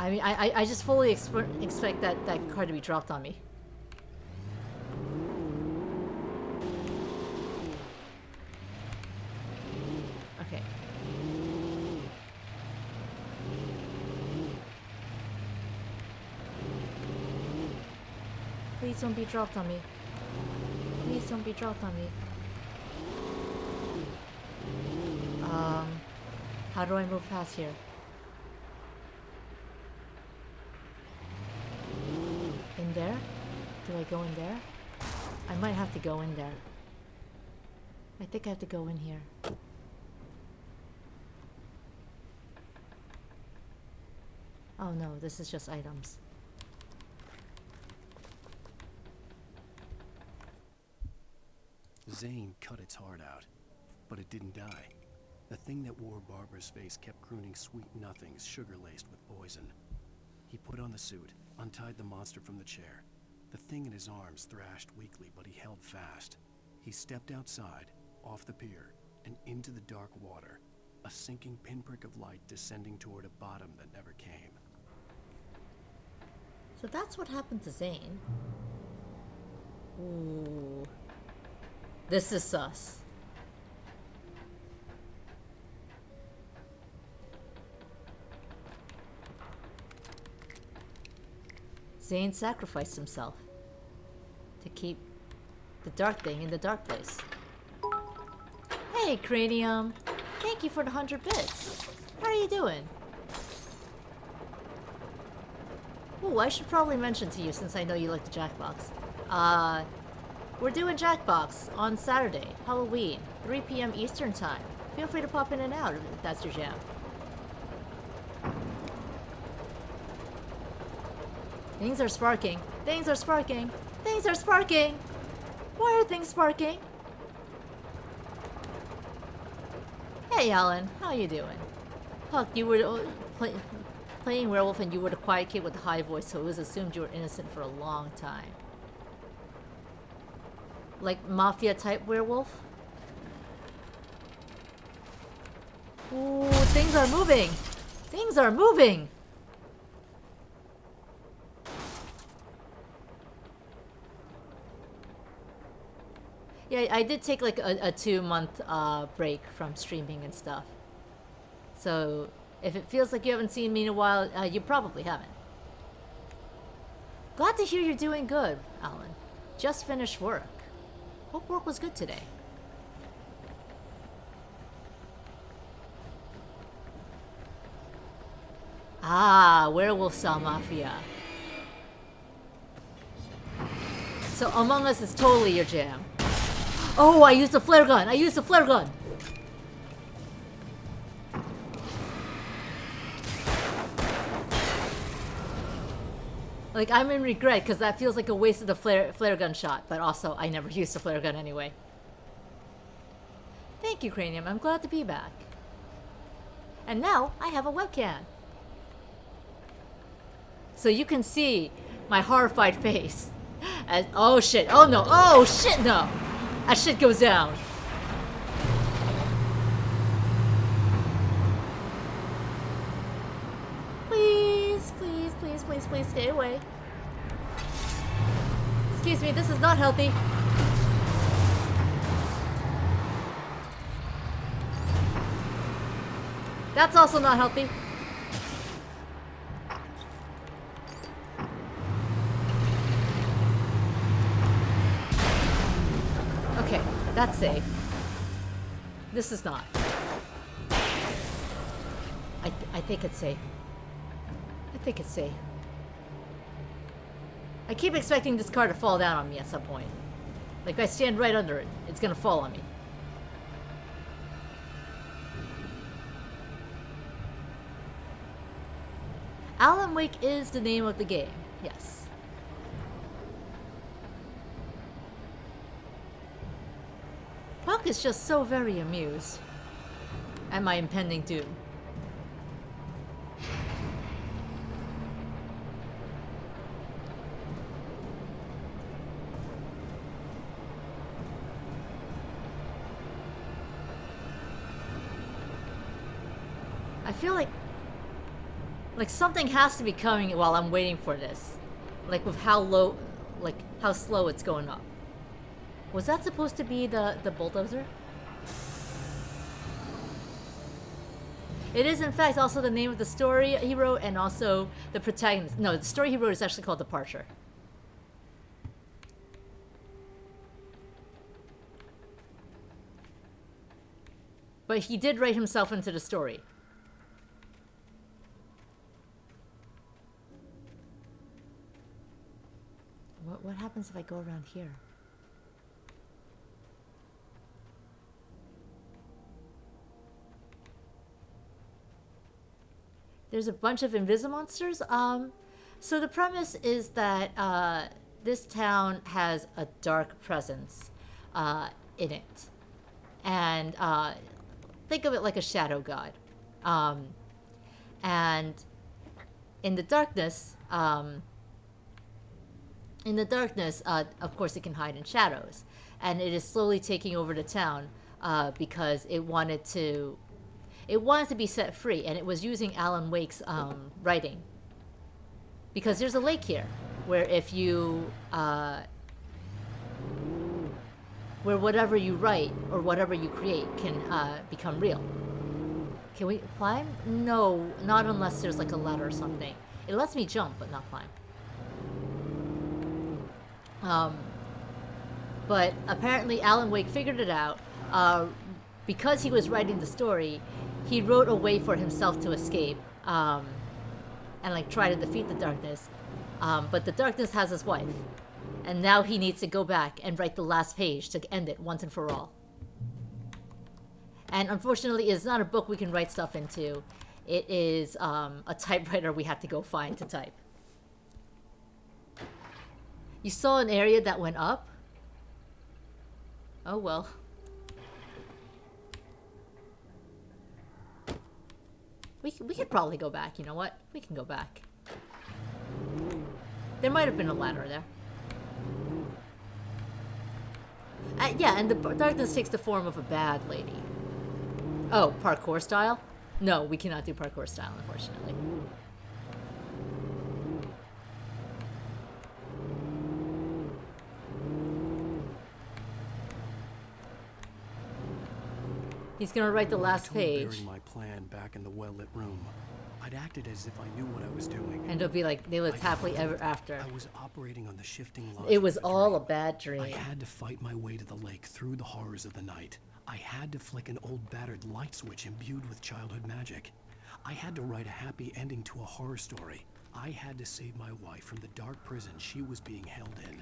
I mean, I just fully expect that card to be dropped on me. Okay. Please don't be dropped on me. Please don't be dropped on me. How do I move past here? In there? Do I go in there? I might have to go in there. I think I have to go in here. Oh no, this is just items. Zane cut its heart out, but it didn't die. The thing that wore Barbara's face kept crooning sweet nothings sugar-laced with poison. He put on the suit, untied the monster from the chair. The thing in his arms thrashed weakly, but he held fast. He stepped outside, off the pier, and into the dark water, a sinking pinprick of light descending toward a bottom that never came. So that's what happened to Zane. Ooh. This is sus. Zane sacrificed himself to keep the dark thing in the dark place. Hey, Cranium! Thank you for the 100 bits. How are you doing? Ooh, I should probably mention to you since I know you like the Jackbox. We're doing Jackbox on Saturday, Halloween, 3 p.m. Eastern Time. Feel free to pop in and out if that's your jam. Things are sparking. Things are sparking. Things are sparking. Why are things sparking? Hey, Alan. How you doing? Huck, you were playing werewolf and you were the quiet kid with the high voice, so it was assumed you were innocent for a long time. Like mafia-type werewolf? Ooh, things are moving! Things are moving! Yeah, I did take like a 2-month break from streaming and stuff. So, if it feels like you haven't seen me in a while, you probably haven't. Glad to hear you're doing good, Alan. Just finished work. Hope work was good today. Ah, Werewolf Cell Mafia. So Among Us is totally your jam. Oh, I used a flare gun! I used a flare gun! Like, I'm in regret because that feels like a waste of the flare gun shot, but also I never used a flare gun anyway. Thank you, Cranium. I'm glad to be back. And now I have a webcam. So you can see my horrified face. As, oh shit, oh no, oh shit no! That shit goes down. Please, please, please, please, please stay away. Excuse me, this is not healthy. That's also not healthy. Okay, that's safe. This is not. I think it's safe. I think it's safe. I keep expecting this car to fall down on me at some point. Like, if I stand right under it, it's gonna fall on me. Alan Wake is the name of the game, yes. Puck is just so very amused at my impending doom. I feel like Like, something has to be coming while I'm waiting for this. Like, with how low, like, how slow it's going up. Was that supposed to be the bulldozer? It is, in fact, also the name of the story he wrote and also the protagonist. No, the story he wrote is actually called Departure. But he did write himself into the story. What happens if I go around here? There's a bunch of Invisimonsters. So the premise is that this town has a dark presence in it. And think of it like a shadow god. And in the darkness, of course, it can hide in shadows. And it is slowly taking over the town because it wanted to be set free, and it was using Alan Wake's writing. Because there's a lake here, where if you, where whatever you write or whatever you create can become real. Can we climb? No, not unless there's like a ladder or something. It lets me jump, but not climb. But apparently Alan Wake figured it out. Because he was writing the story, he wrote a way for himself to escape and like try to defeat the darkness. But the darkness has his wife. And now he needs to go back and write the last page to end it once and for all. And unfortunately, it's not a book we can write stuff into. It is a typewriter we have to go find to type. You saw an area that went up? Oh well. We could probably go back, you know what? We can go back. There might have been a ladder there. Yeah, and the darkness takes the form of a bad lady. Oh, parkour style? No, we cannot do parkour style, unfortunately. He's gonna write the last page. Burying my plan back in the well-lit room. I'd acted as if I knew what I was doing. And it'll be like they lived happily ever after. I was operating on the shifting logic. It was all a bad dream. I had to fight my way to the lake through the horrors of the night. I had to flick an old battered light switch imbued with childhood magic. I had to write a happy ending to a horror story. I had to save my wife from the dark prison she was being held in.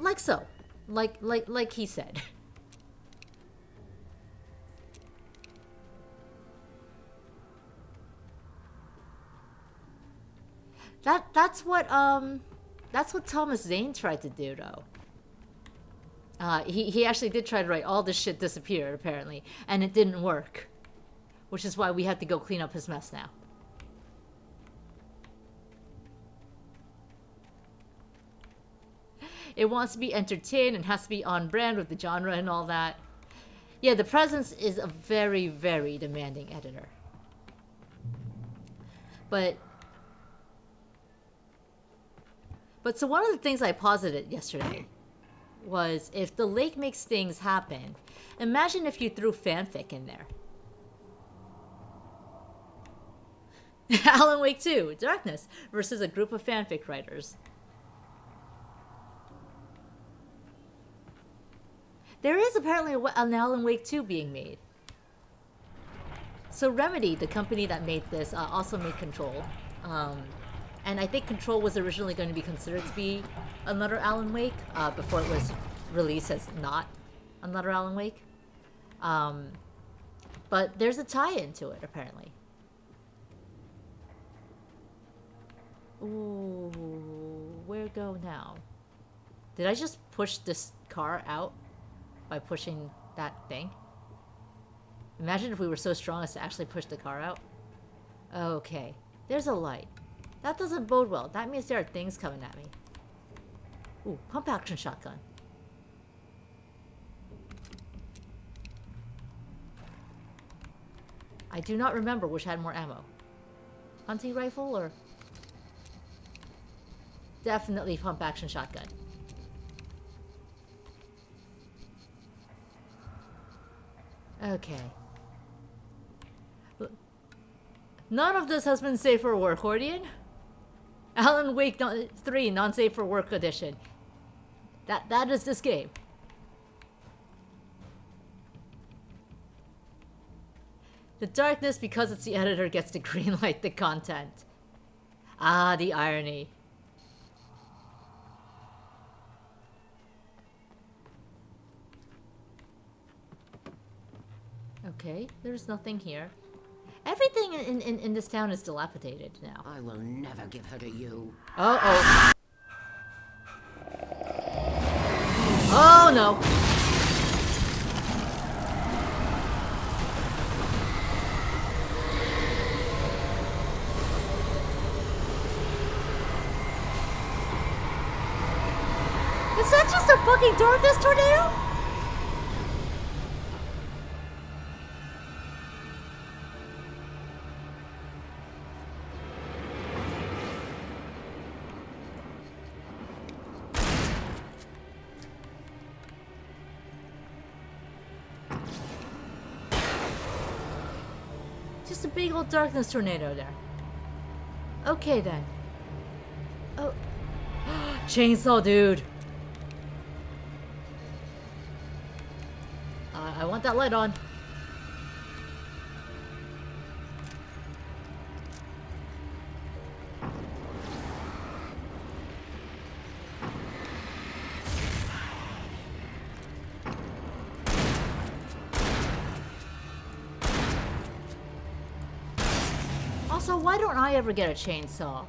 Like so. Like he said. That's what Thomas Zane tried to do, though. He actually did try to write all this shit disappeared, apparently, and it didn't work. Which is why we have to go clean up his mess now. It wants to be entertained and has to be on brand with the genre and all that. Yeah, the Presence is a very, very demanding editor. But so one of the things I posited yesterday was if the lake makes things happen, imagine if you threw fanfic in there. Alan Wake 2, Darkness versus a group of fanfic writers. There is apparently an Alan Wake 2 being made. So Remedy, the company that made this, also made Control. And I think Control was originally going to be considered to be another Alan Wake before it was released as not another Alan Wake. But there's a tie-in to it, apparently. Ooh, where go now? Did I just push this car out by pushing that thing? Imagine if we were so strong as to actually push the car out. Okay, there's a light. That doesn't bode well. That means there are things coming at me. Ooh, pump action shotgun. I do not remember which had more ammo. Hunting rifle or... Definitely pump action shotgun. Okay. None of this has been safe for work, Hordian. Alan Wake 3 non-safe for work edition. That is this game. The darkness, because it's the editor, gets to greenlight the content. Ah, the irony. Okay, there's nothing here. Everything in this town is dilapidated now. I will never give her to you. Uh-oh. Oh, no. Is that just a fucking darkness tornado? Just a big old darkness tornado there. Okay then. Oh. Chainsaw dude. I want that light on. Also, why don't I ever get a chainsaw?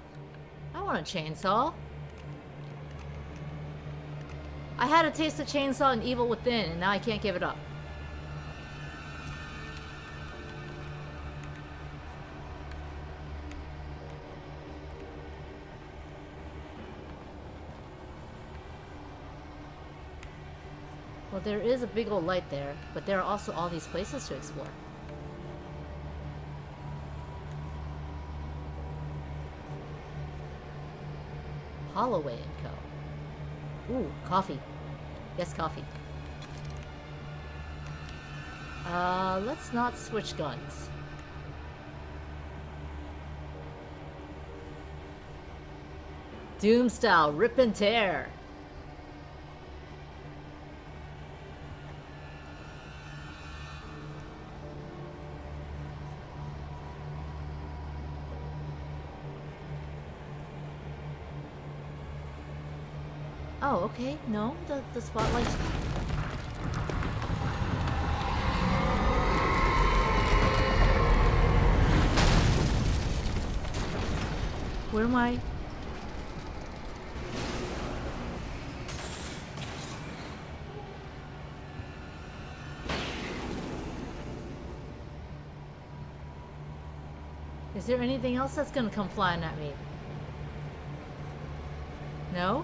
I want a chainsaw. I had a taste of chainsaw in Evil Within, and now I can't give it up. Well, there is a big old light there, but there are also all these places to explore. Holloway & Co. Ooh, coffee. Yes, coffee. Let's not switch guns. Doom style, rip and tear. Oh, okay. No, the spotlight's... Where am I? Is there anything else that's gonna come flying at me? No?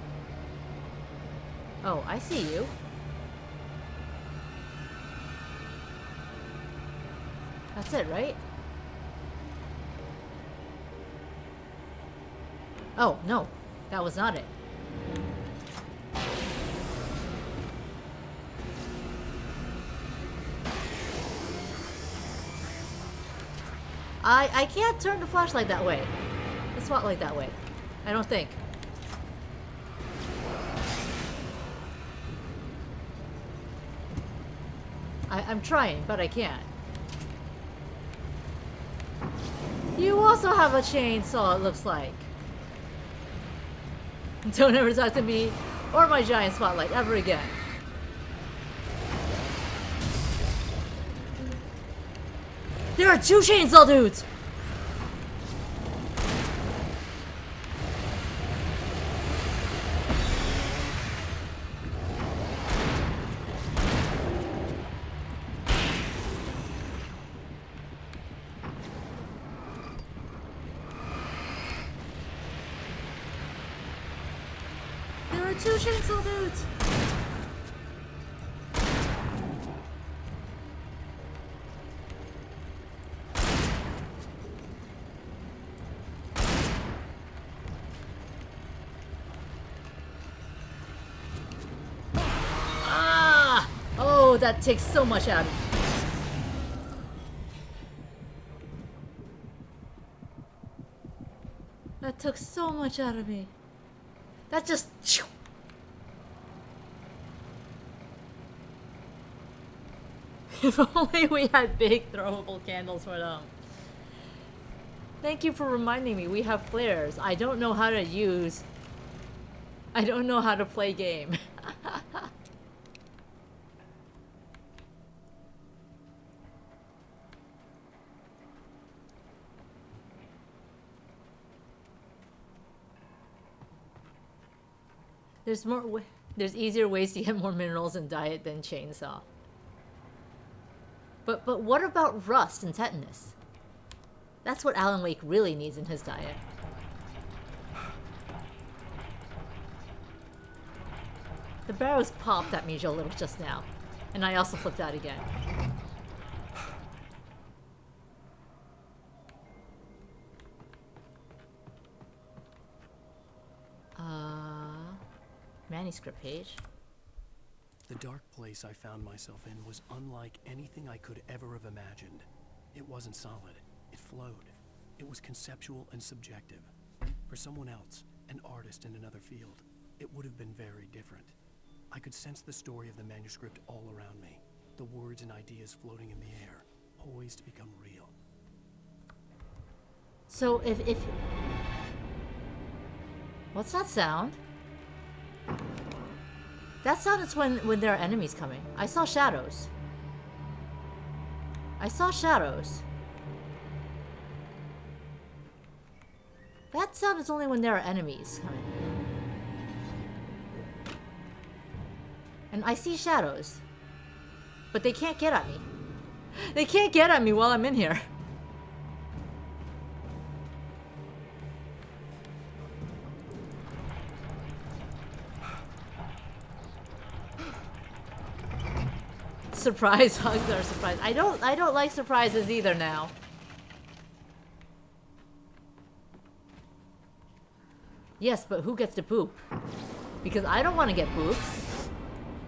Oh, I see you. That's it, right? Oh, no. That was not it. I can't turn the flashlight that way. The spotlight that way. I don't think. I'm trying, but I can't. You also have a chainsaw, it looks like. Don't ever talk to me or my giant spotlight ever again. There are two chainsaw dudes! There are two chainsaw dudes! That takes so much out of me. That took so much out of me. That just... If only we had big throwable candles for them. Thank you for reminding me we have flares. I don't know how to use... I don't know how to play game. There's easier ways to get more minerals in diet than chainsaw. But what about rust and tetanus? That's what Alan Wake really needs in his diet. The barrows popped at me a little just now, and I also flipped out again. Manuscript page. The dark place I found myself in was unlike anything I could ever have imagined. It wasn't solid. It flowed. It was conceptual and subjective. For someone else, an artist in another field, it would have been very different. I could sense the story of the manuscript all around me, the words and ideas floating in the air, poised to become real. So if... What's that sound? That sound is when there are enemies coming. I saw shadows. I saw shadows. That sound is only when there are enemies coming. And I see shadows. But they can't get at me. They can't get at me while I'm in here. Surprise hugs are surprise. I don't like surprises either now. Yes, but who gets to poop? Because I don't want to get boops.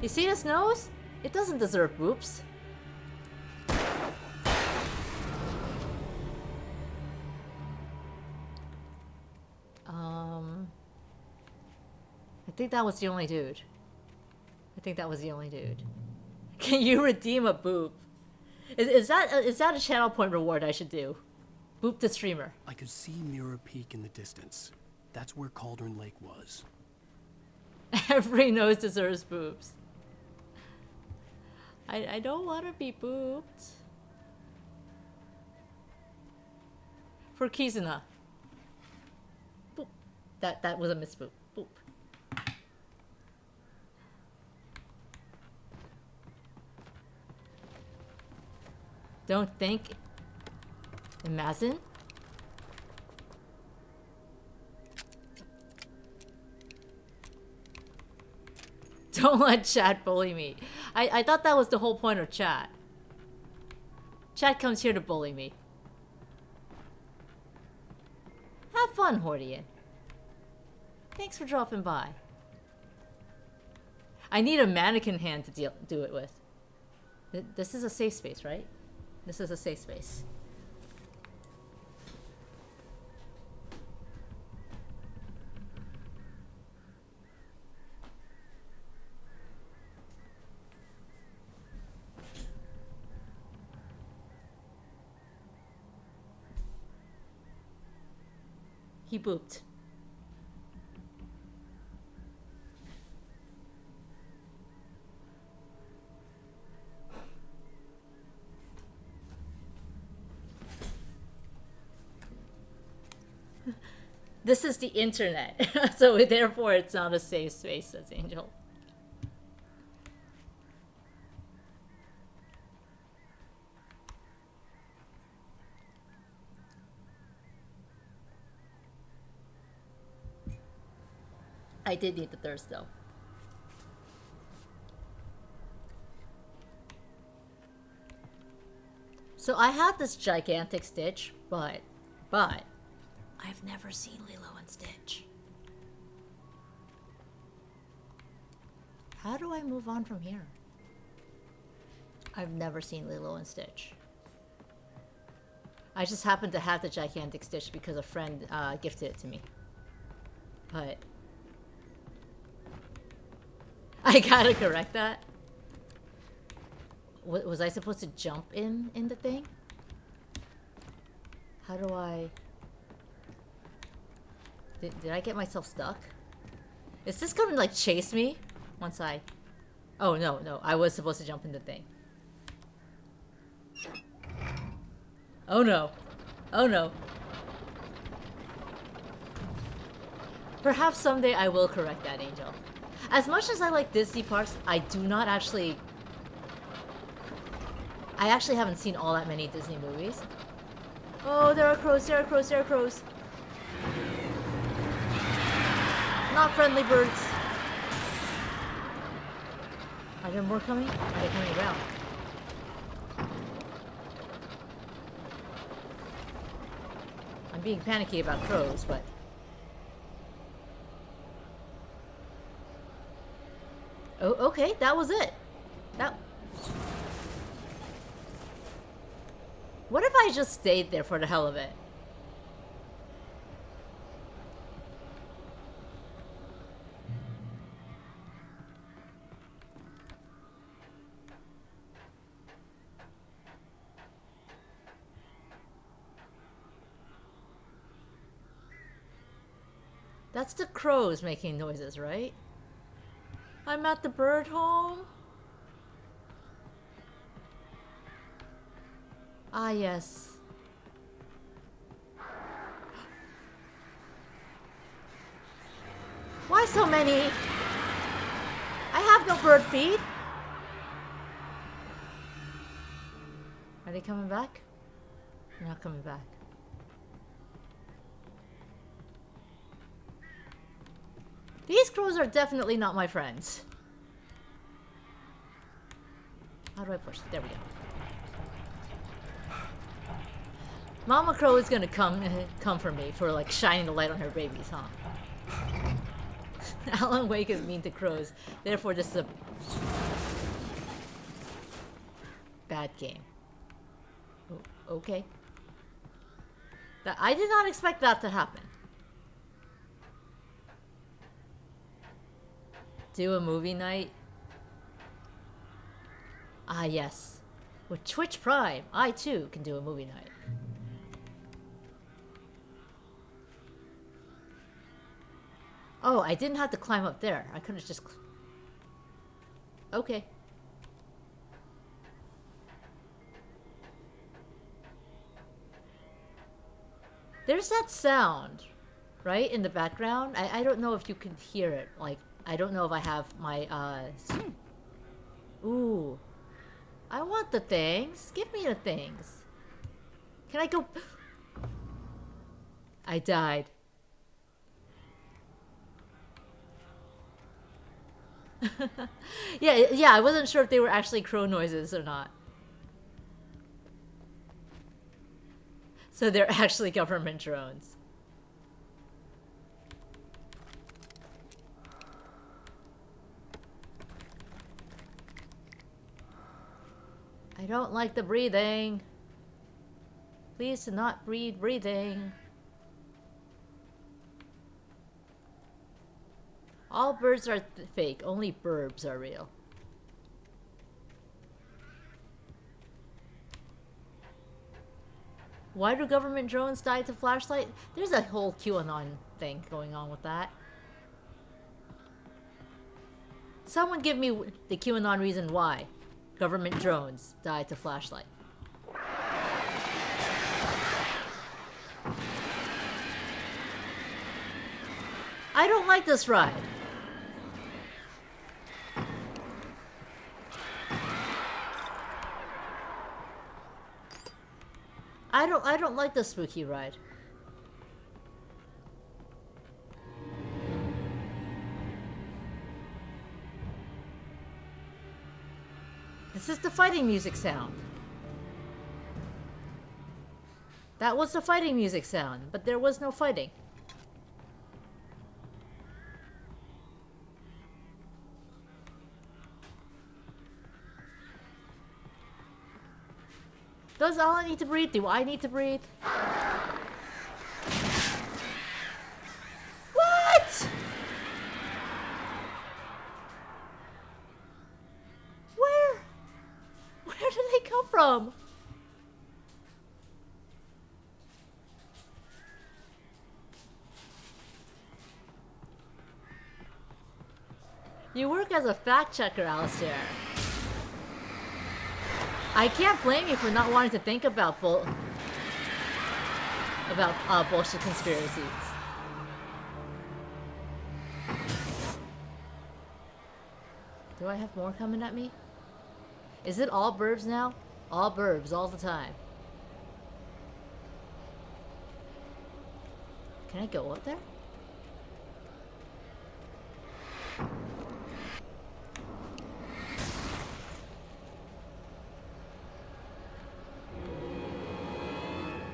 You see this nose? It doesn't deserve boops. I think that was the only dude. Can you redeem a boop? Is that a channel point reward I should do? Boop the streamer. I could see Mirror Peak in the distance. That's where Cauldron Lake was. Every nose deserves boobs. I don't want to be booped. For Kizuna. Boop. That was a misboop. Boop. Don't think. Imagine. Don't let chat bully me. I thought that was the whole point of chat. Chat comes here to bully me. Have fun, Hordian. Thanks for dropping by. I need a mannequin hand to do it with. This is a safe space, right? This is a safe space. He booped. This is the internet, so therefore it's not a safe space, says Angel. I did need the thirst though. So I have this gigantic Stitch, but I've never seen Lilo and Stitch. How do I move on from here? I've never seen Lilo and Stitch. I just happened to have the gigantic Stitch because a friend gifted it to me. But I gotta correct that. Was I supposed to jump in the thing? How do I... Did I get myself stuck? Is this gonna like chase me once I... Oh no, I was supposed to jump in the thing. Oh no. Oh no. Perhaps someday I will correct that, Angel. As much as I like Disney parks, I do not actually... I actually haven't seen all that many Disney movies. Oh, there are crows, there are crows, there are crows. Not friendly birds. Are there more coming? Are they coming around? I'm being panicky about crows, but... Oh, okay, that was it. That... What if I just stayed there for the hell of it? That's the crows making noises, right? I'm at the bird home. Ah, yes. Why so many? I have no bird feed. Are they coming back? They're not coming back. These crows are definitely not my friends. How do I push? There we go. Mama Crow is gonna come for me for like shining the light on her babies, huh? Alan Wake is mean to crows, therefore this is a bad game. Oh, okay. I did not expect that to happen. Do a movie night? Ah, yes. With Twitch Prime, I too can do a movie night. Oh, I didn't have to climb up there. I could have just... Okay. There's that sound, right, in the background. I don't know if you can hear it. Like, I don't know if I have my, Ooh. I want the things. Give me the things. Can I go... I died. yeah, I wasn't sure if they were actually crow noises or not. So they're actually government drones. I don't like the breathing. Please do not breathe breathing. All birds are fake, only burbs are real. Why do government drones die to flashlight? There's a whole QAnon thing going on with that. Someone give me the QAnon reason why government drones die to flashlight. I don't like this ride. I don't like the spooky ride. This is the fighting music sound. That was the fighting music sound, but there was no fighting. That's all I need to breathe. Do I need to breathe? What? Where did they come from? You work as a fact checker, Alistair. I can't blame you for not wanting to think about bullshit conspiracies. Do I have more coming at me? Is it all burbs now? All burbs, all the time. Can I go up there?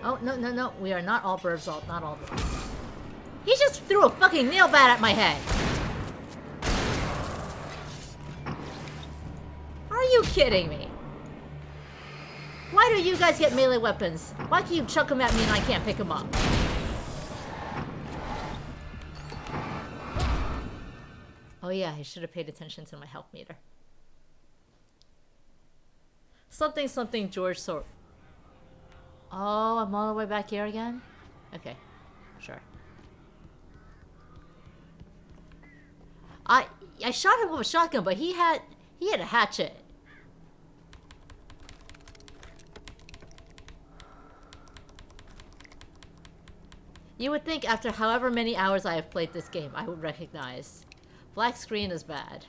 Oh, no. We are not all burbs, not all burbs. He just threw a fucking nail bat at my head. Are you kidding me? Why do you guys get melee weapons? Why can you chuck them at me and I can't pick them up? Oh yeah, I should have paid attention to my health meter. Something George Sort. Oh, I'm all the way back here again? Okay, sure. I shot him with a shotgun, but he had a hatchet. You would think after however many hours I have played this game, I would recognize. Black screen is bad.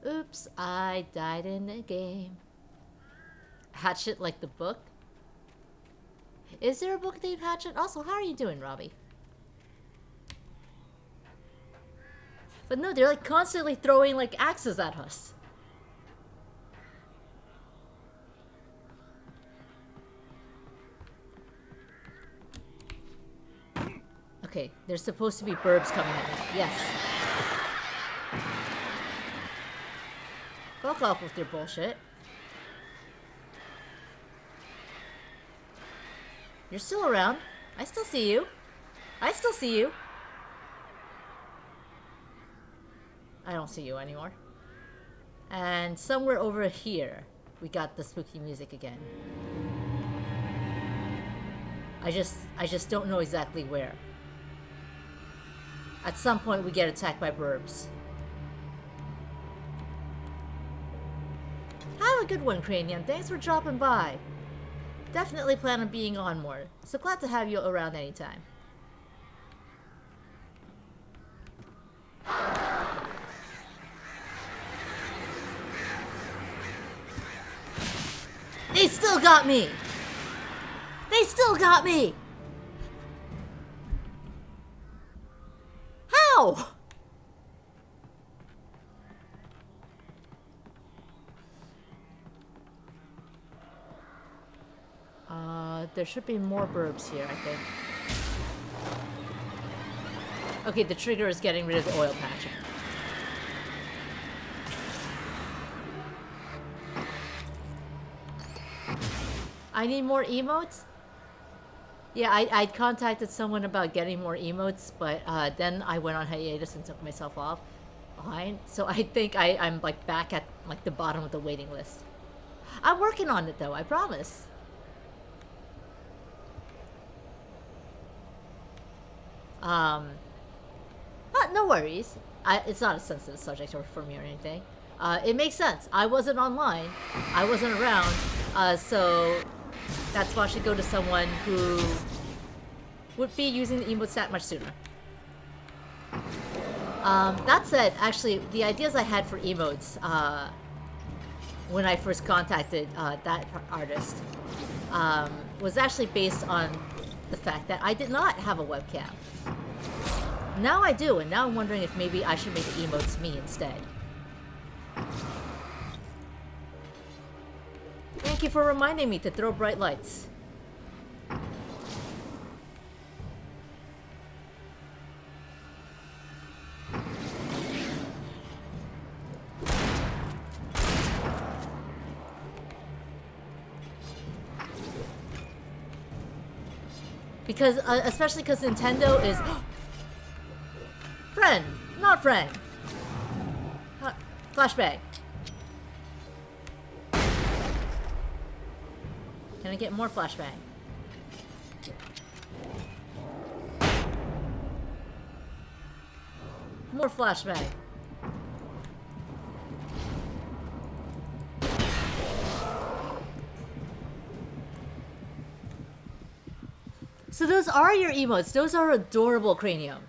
Oops, I died in the game. Hatchet like the book? Is there a book named Hatchet? Also, how are you doing, Robbie? But no, they're like constantly throwing like axes at us. Okay, there's supposed to be burbs coming at me. Yes. Fuck off with your bullshit. You're still around. I still see you. I still see you. I don't see you anymore. And somewhere over here, we got the spooky music again. I just don't know exactly where. At some point, we get attacked by burbs. Have a good one, Cranium. Thanks for dropping by. Definitely plan on being on more, so glad to have you around anytime. They still got me! They still got me! How? There should be more burbs here, I think. Okay, the trigger is getting rid of the oil patch. I need more emotes? Yeah, I contacted someone about getting more emotes, but then I went on hiatus and took myself off behind. So I think I'm like back at like the bottom of the waiting list. I'm working on it though, I promise. No worries. It's not a sensitive subject for me or anything. It makes sense. I wasn't online. I wasn't around. So that's why I should go to someone who would be using the emote stat much sooner. That said, actually, the ideas I had for emotes when I first contacted that artist was actually based on the fact that I did not have a webcam. Now I do, and now I'm wondering if maybe I should make the emotes me instead. Thank you for reminding me to throw bright lights. Because, especially because Nintendo is... Friend! Not friend! Flashbang. Can I get more flashbang? More flashbang. So those are your emotes. Those are adorable, Cranium.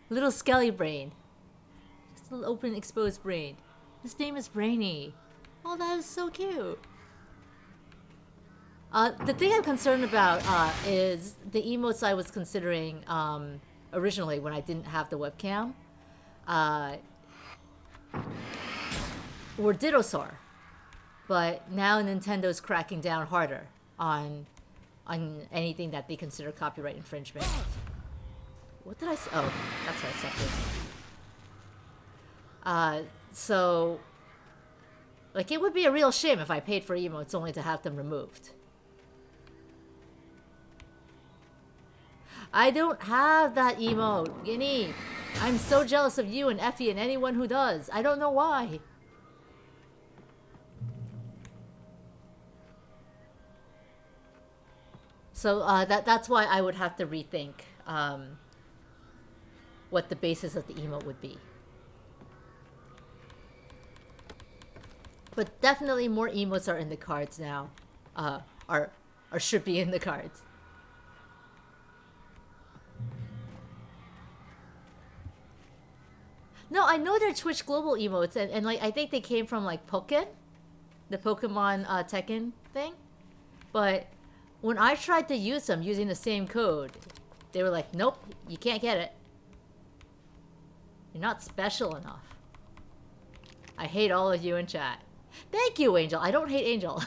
Little skelly brain. Just a little open, exposed brain. His name is Brainy. Oh, that is so cute. The thing I'm concerned about is the emotes I was considering originally when I didn't have the webcam were Didosaur. But now Nintendo's cracking down harder on anything that they consider copyright infringement. What did I say? Oh, that's what I said. So, like, it would be a real shame if I paid for emotes only to have them removed. I don't have that emote, Guinea. I'm so jealous of you and Effie and anyone who does. I don't know why. So that's why I would have to rethink what the basis of the emote would be. But definitely more emotes are in the cards now. Or should be in the cards. No, I know they're Twitch Global emotes, and like I think they came from like Pokken, the Pokemon Tekken thing. But when I tried to use them using the same code, they were like, nope, you can't get it. You're not special enough. I hate all of you in chat. Thank you, Angel. I don't hate Angel.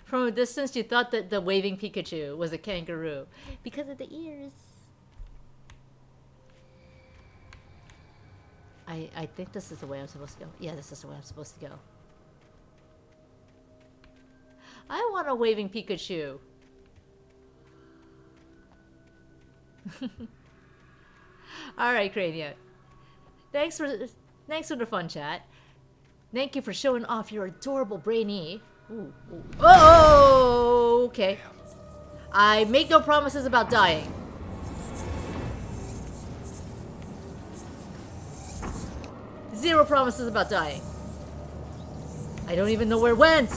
From a distance, you thought that the waving Pikachu was a kangaroo because of the ears. I think this is the way I'm supposed to go. Yeah, this is the way I'm supposed to go. I want a waving Pikachu. Alright, Crania. Thanks for the fun chat. Thank you for showing off your adorable Brainy. Ooh, ooh. Oh, okay. I make no promises about dying. Zero promises about dying. I don't even know where it went.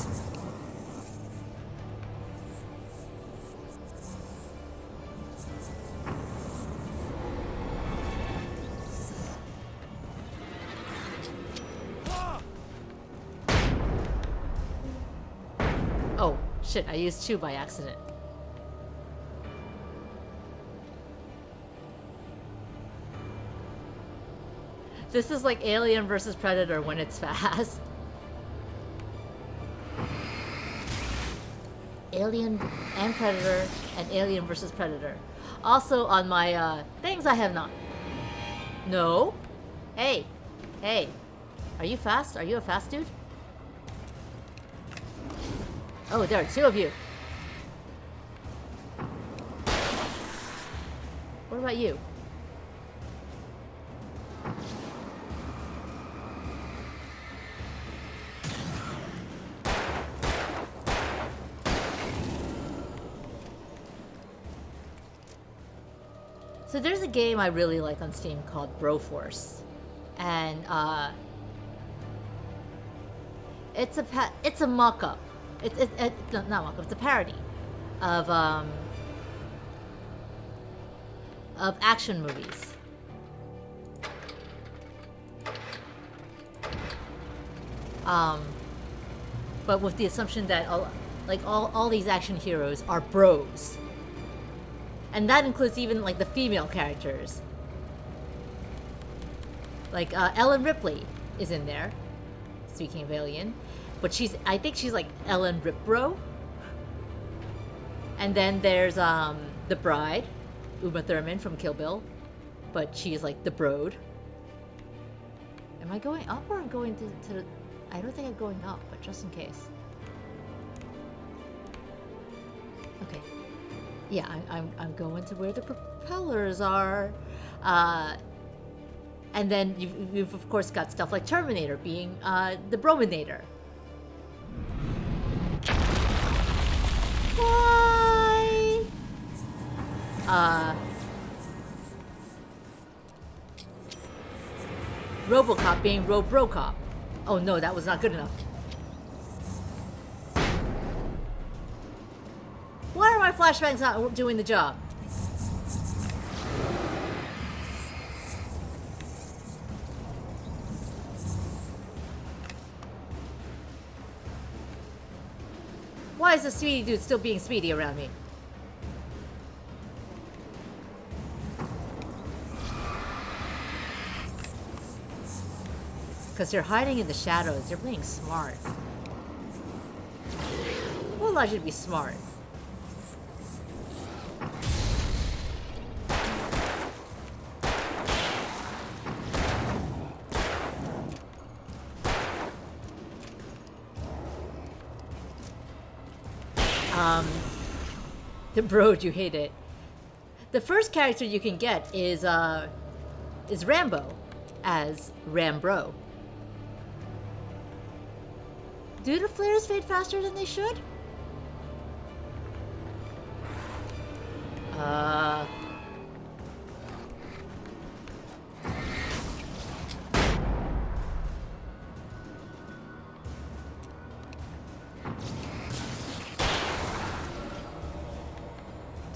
Oh, shit, I used 2 by accident. This is like Alien versus Predator when it's fast. Alien and Predator and Alien versus Predator. Also on my things I have not. No. Hey. Hey. Are you fast? Are you a fast dude? Oh, there are 2 of you. What about you? So there's a game I really like on Steam called Broforce, and it's a mock-up. No, not mock-up. It's a parody of action movies. But with the assumption that all these action heroes are bros. And that includes even like the female characters. Like Ellen Ripley is in there, speaking of Alien, but I think she's like Ellen Ripbro. And then there's the bride, Uma Thurman from Kill Bill, but she's like the broad. Am I going up or I'm going to the... I don't think I'm going up, but just in case. Okay. Yeah, I'm going to where the propellers are. And then you've of course got stuff like Terminator being the Brominator. Why? RoboCop being RoBrocop. Oh no, that was not good enough. Why are my flashbangs not doing the job? Why is the speedy dude still being speedy around me? Because they're hiding in the shadows. They're playing smart. What allows you to be smart? The broad, you hate it. The first character you can get is Rambo as Rambro. Do the flares fade faster than they should?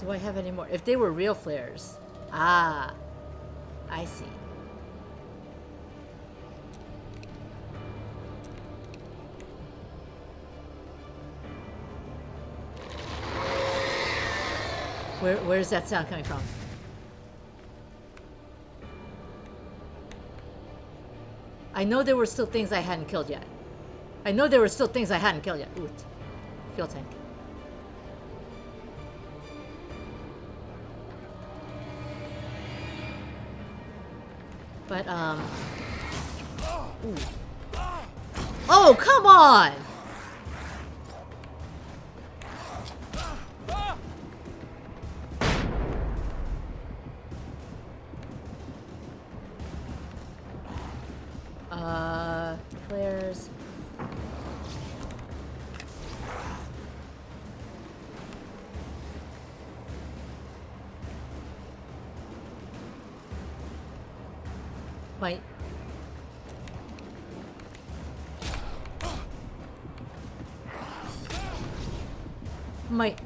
Do I have any more? If they were real flares. Ah, I see. Where's that sound coming from? I know there were still things I hadn't killed yet. I know there were still things I hadn't killed yet. Ooh, fuel tank. But, ooh. Oh, come on! Flares.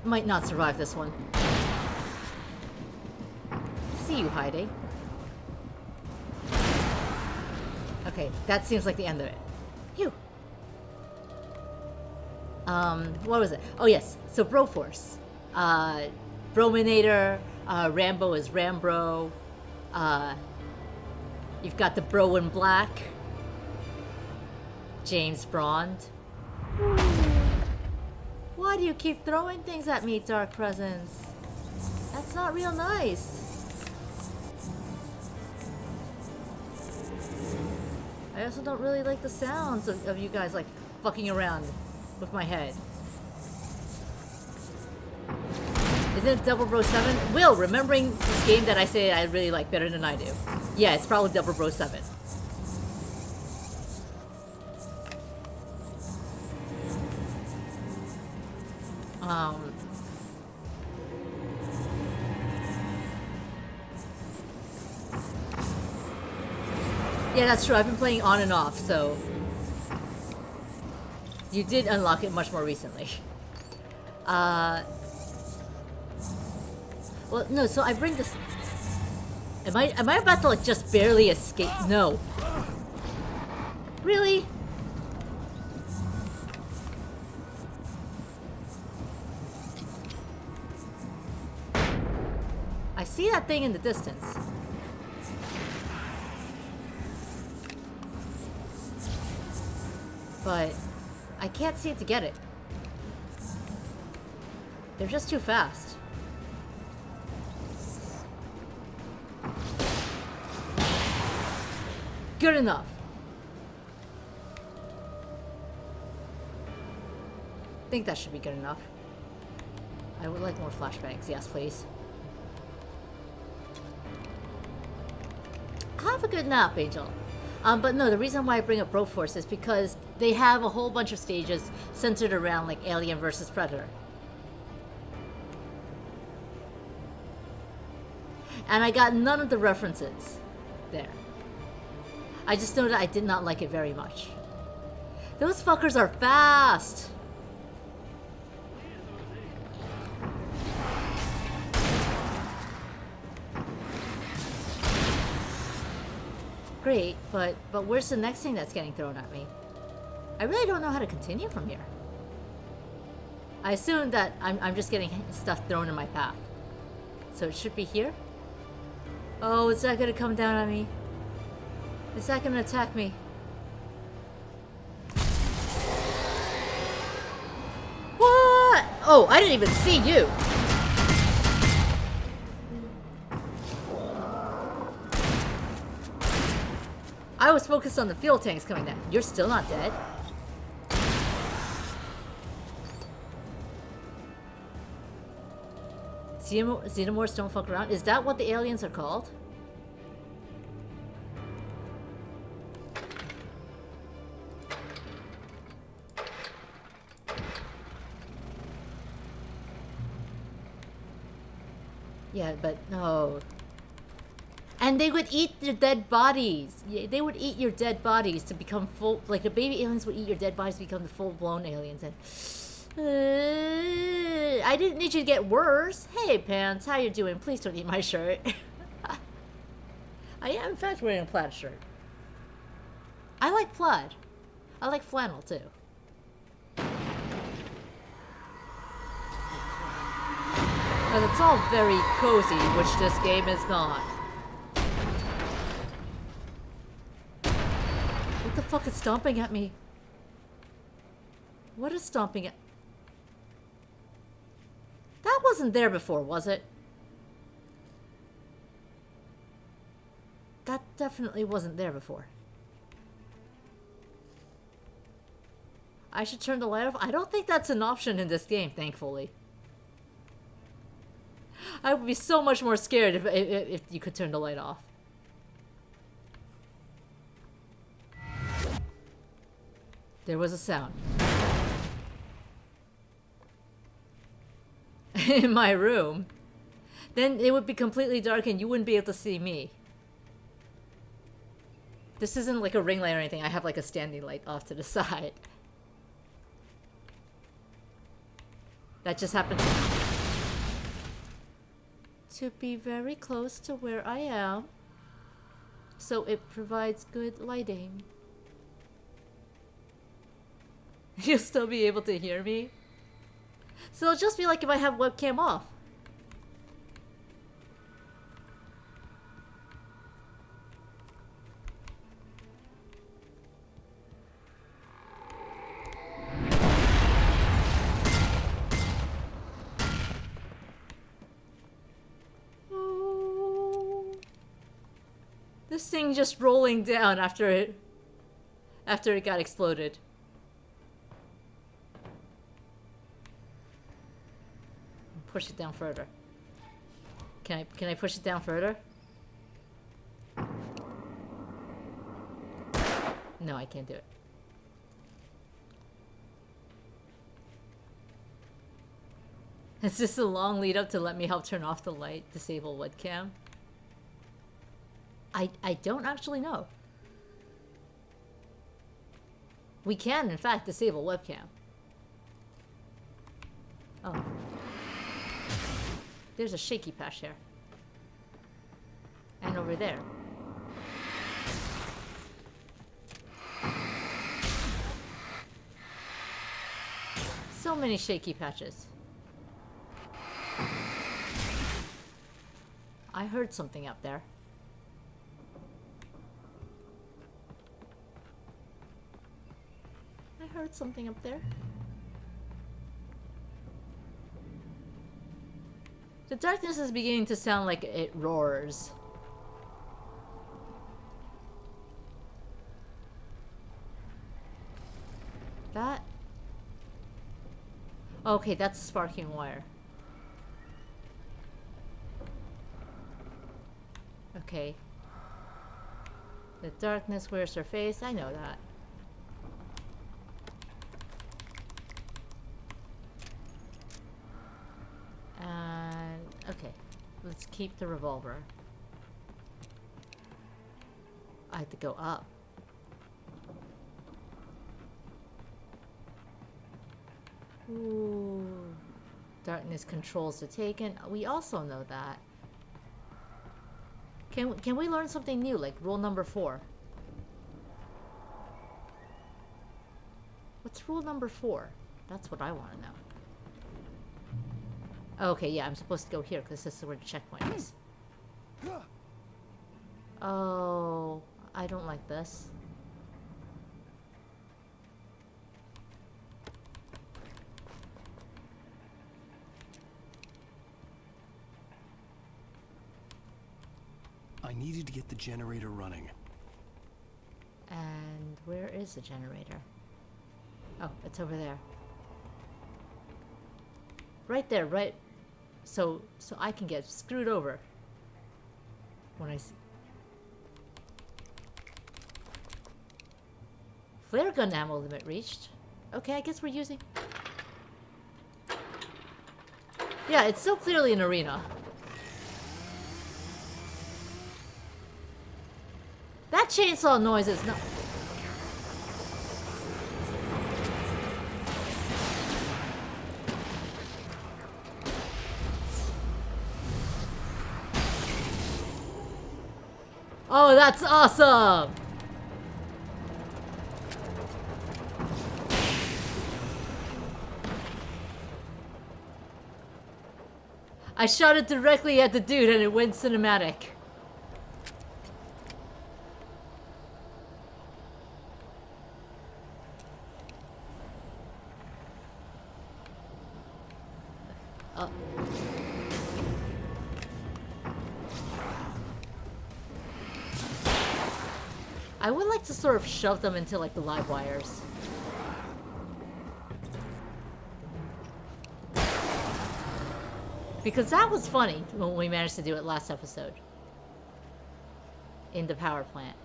Might not survive this one. See you hiding. Okay, that seems like the end of it. Phew. What was it? Oh yes, so Broforce. Brominator, Rambo is Rambro. You've got the Bro in Black. James Bond. Why do you keep throwing things at me, Dark Presence? That's not real nice. I also don't really like the sounds of you guys like fucking around with my head. Isn't it Double Bro 7? Will, remembering this game that I say I really like better than I do. Yeah, it's probably Double Bro 7. Yeah, that's true. I've been playing on and off, so... You did unlock it much more recently. Well, no, so I bring this... Am I about to, like, just barely escape? No. Really? I see that thing in the distance. But I can't see it to get it. They're just too fast. good enough. I think that should be good enough. I would like more flashbangs. Yes, please. Have a good nap, Angel. But no, the reason why I bring up Broforce is because they have a whole bunch of stages centered around like Alien versus Predator. And I got none of the references there. I just know that I did not like it very much. Those fuckers are fast! Great, but where's the next thing that's getting thrown at me? I really don't know how to continue from here. I assume that I'm just getting stuff thrown in my path. So it should be here? Oh, is that gonna come down on me? Is that gonna attack me? What? Oh, I didn't even see you! I was focused on the fuel tanks coming down. You're still not dead. Xenomorphs don't fuck around? Is that what the aliens are called? Yeah, but no. And they would eat your dead bodies. Yeah, they would eat your dead bodies to become full... Like, the baby aliens would eat your dead bodies to become the full-blown aliens. And... I didn't need you to get worse. Hey, Pants, how you doing? Please don't eat my shirt. I am, in fact, wearing a plaid shirt. I like plaid. I like flannel, too. But it's all very cozy, which this game is not. What the fuck is stomping at me? What is stomping at... That wasn't there before, was it? That definitely wasn't there before. I should turn the light off? I don't think that's an option in this game, thankfully. I would be so much more scared if you could turn the light off. There was a sound. In my room. Then it would be completely dark and you wouldn't be able to see me. This isn't like a ring light or anything. I have like a standing light off to the side. That just happened to be very close to where I am. So it provides good lighting. You'll still be able to hear me? So it'll just be like if I have webcam off. Oh. This thing just rolling down after it got exploded. Push it down further. Can I push it down further? No, I can't do it. Is this a long lead up to let me help turn off the light, disable webcam? I don't actually know. We can, in fact, disable webcam. Oh. There's a shaky patch there. And over there. So many shaky patches. I heard something up there. I heard something up there. The darkness is beginning to sound like it roars. that? Okay, that's a sparking wire. Okay. The darkness wears her face. I know that. And okay, let's keep the revolver. I have to go up. Ooh. Darkness controls the taken. We also know that. Can we learn something new, like rule number 4? What's rule number 4? That's what I want to know. Okay, yeah, I'm supposed to go here because this is where the checkpoint is. Oh, I don't like this. I needed to get the generator running. And where is the generator? Oh, it's over there. Right there, right. So I can get screwed over when I see. Flare gun ammo limit reached. Okay, I guess we're using. Yeah, it's so clearly an arena. That chainsaw noise is not. Oh, that's awesome! I shot it directly at the dude and it went cinematic. I would like to sort of shove them into like the live wires. Because that was funny when we managed to do it last episode. In the power plant.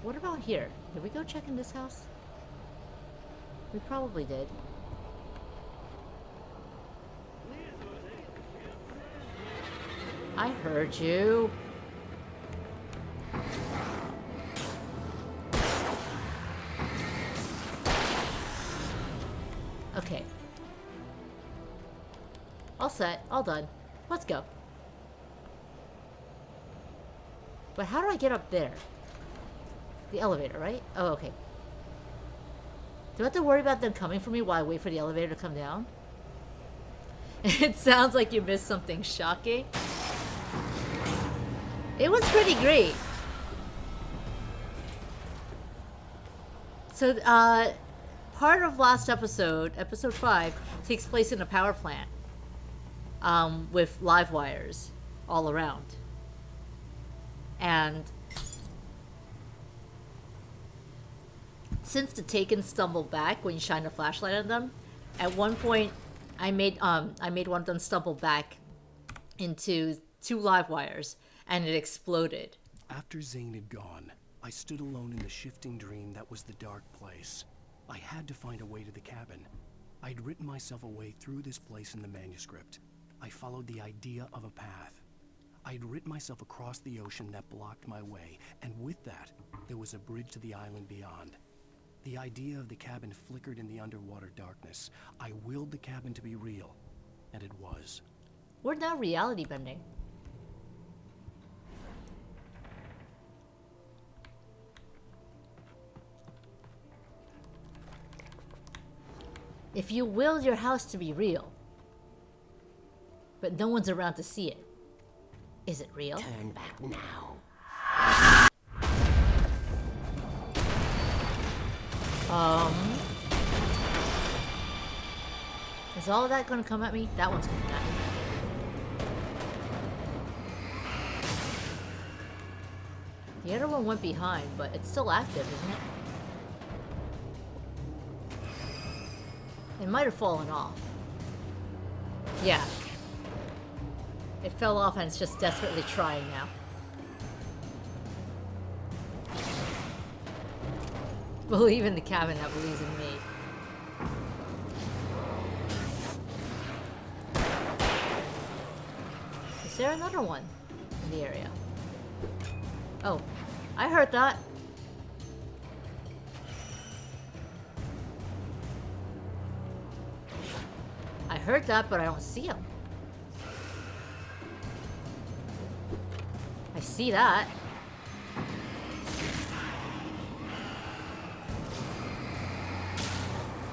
What about here? Did we go check in this house? We probably did. I heard you. Okay. All set. All done. Let's go. But how do I get up there? The elevator, right? Oh, okay. Do I have to worry about them coming for me while I wait for the elevator to come down? It sounds like you missed something shocking. It was pretty great. So, part of last episode, episode 5, takes place in a power plant. With live wires all around. And since the Taken stumble back when you shine a flashlight on them, at one point I made one of them stumble back into 2 live wires, and it exploded. After Zane had gone, I stood alone in the shifting dream that was the dark place. I had to find a way to the cabin. I'd written myself a way through this place in the manuscript. I followed the idea of a path. I'd written myself across the ocean that blocked my way, and with that, there was a bridge to the island beyond. The idea of the cabin flickered in the underwater darkness. I willed the cabin to be real, and it was. We're now reality bending. If you will your house to be real, but no one's around to see it, is it real? Turn back now. Is all of that gonna come at me? That one's coming at me. The other one went behind, but it's still active, isn't it? It might have fallen off. Yeah. It fell off and it's just desperately trying now. Believe in the cabin that believes in me. Is there another one in the area? Oh, I heard that. I heard that, but I don't see him. I see that.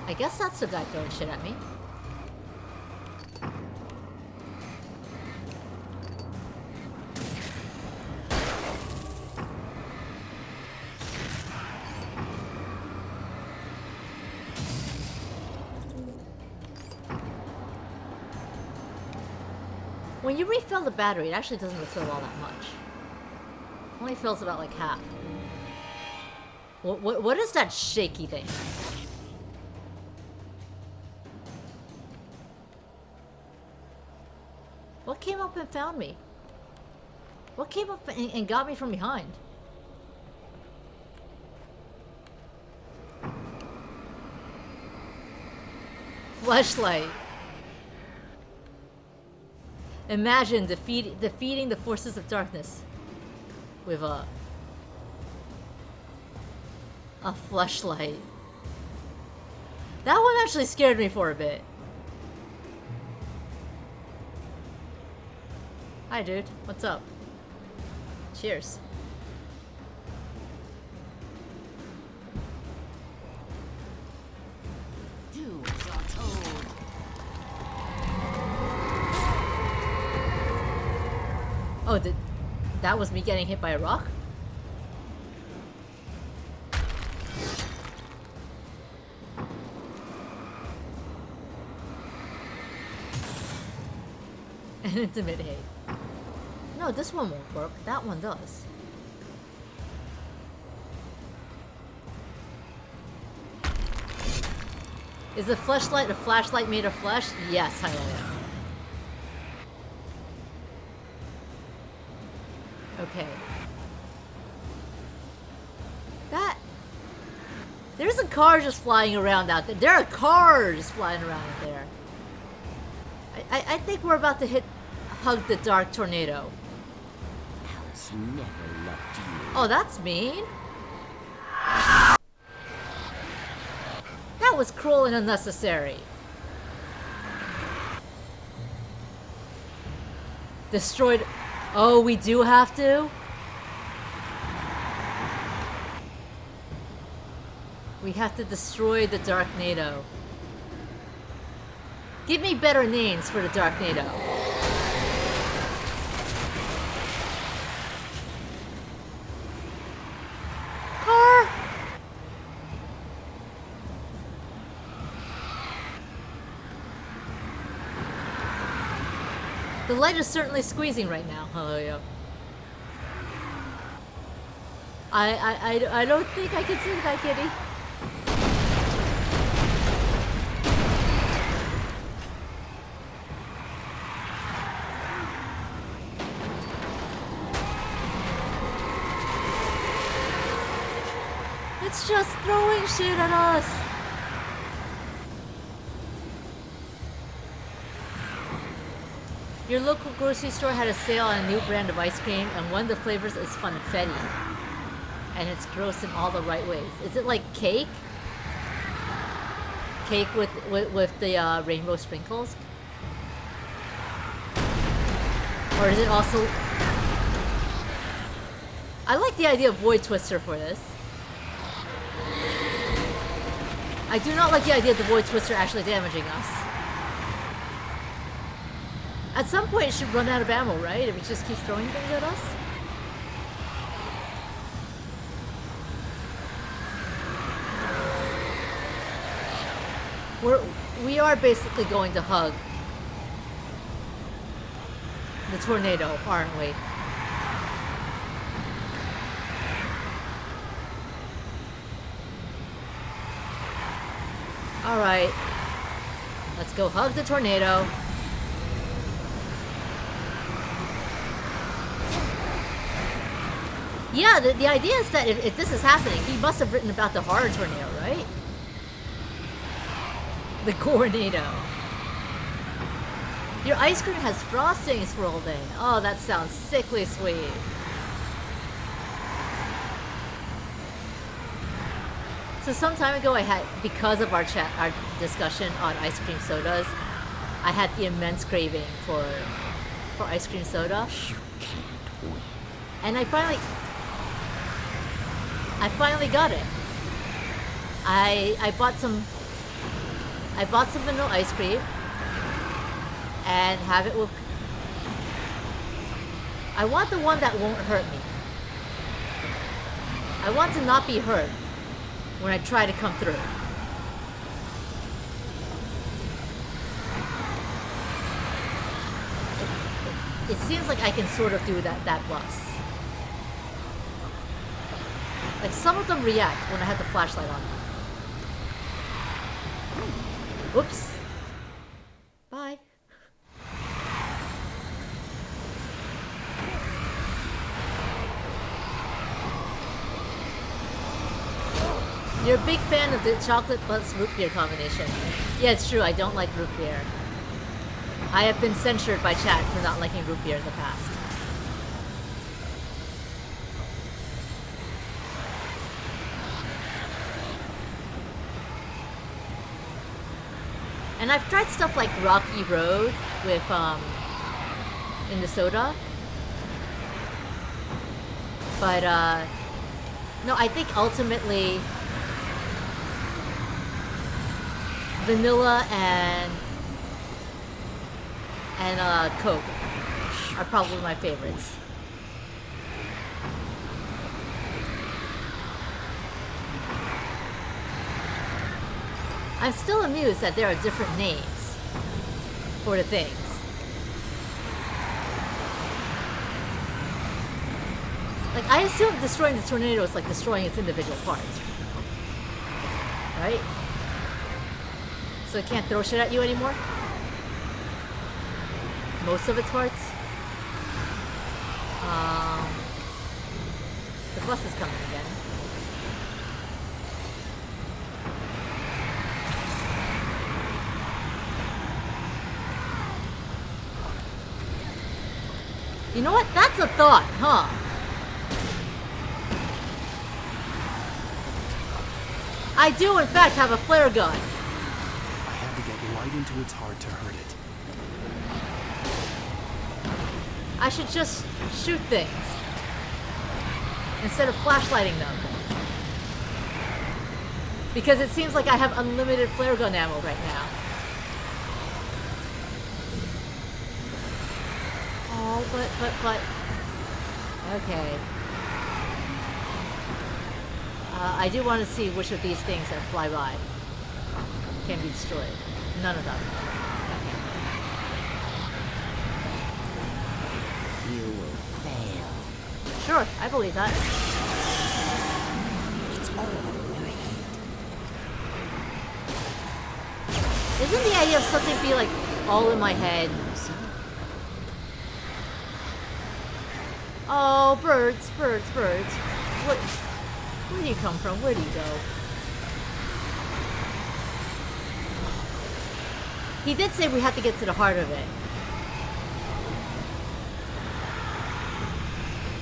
I guess that's the guy throwing shit at me. When you refill the battery, it actually doesn't refill all that much. It only fills about like half. What is that shaky thing? What came up and found me? What came up and got me from behind? Fleshlight. Imagine defeating the forces of darkness with a fleshlight. That one actually scared me for a bit. Hi, dude. What's up? Cheers. Do as you're told. Oh, that was me getting hit by a rock? And intimidate. No, this one won't work. That one does. Is the fleshlight a flashlight made of flesh? Yes, Hialeah. Okay. There's a car just flying around out there. There are cars flying around out there. I think we're about to hug the dark tornado. Alice never loved you. Oh, that's mean. That was cruel and unnecessary. Destroyed. Oh, we do have to? We have to destroy the Darknado. Give me better names for the Darknado. Car! The light is certainly squeezing right now. Hialeah. I don't think I can see that, kitty. It's just throwing shit at us. Your local grocery store had a sale on a new brand of ice cream, and one of the flavors is funfetti. And it's gross in all the right ways. Is it like cake? Cake with the rainbow sprinkles? Or is it also... I like the idea of Void Twister for this. I do not like the idea of the Void Twister actually damaging us. At some point it should run out of ammo, right? If it just keeps throwing things at us? We are basically going to hug the tornado, aren't we? Alright. Let's go hug the tornado. Yeah, the idea is that if this is happening, he must have written about the horror tornado, right? The Tornado. Your ice cream has frosting swirled in. Oh, that sounds sickly sweet. So some time ago I had, because of our discussion on ice cream sodas, I had the immense craving for ice cream soda. You can't win. And I finally got it. I bought some vanilla ice cream and have it with. I want the one that won't hurt me. I want to not be hurt when I try to come through. It seems like I can sort of do that bus. Like some of them react when I have the flashlight on. Whoops. Bye. You're a big fan of the chocolate plus root beer combination. Yeah, it's true. I don't like root beer. I have been censured by chat for not liking root beer in the past. And I've tried stuff like Rocky Road with, in the soda. But, no, I think ultimately vanilla and Coke are probably my favorites. I'm still amused that there are different names for the things. Like, I assume destroying the tornado is like destroying its individual parts. Right? So it can't throw shit at you anymore? Most of its parts? The bus is coming again. You know what? That's a thought, huh? I do, in fact, have a flare gun. I had to get right into its heart to hurt it. I should just shoot things instead of flashlighting them. Because it seems like I have unlimited flare gun ammo right now. Oh, but... Okay. I do want to see which of these things that fly by can be destroyed. None of them. Okay. You will fail. Sure, I believe that. It's all in your head. Isn't the idea of something be like all in my head? Oh, birds, birds, birds. Where do you come from? Where do you go? He did say we had to get to the heart of it.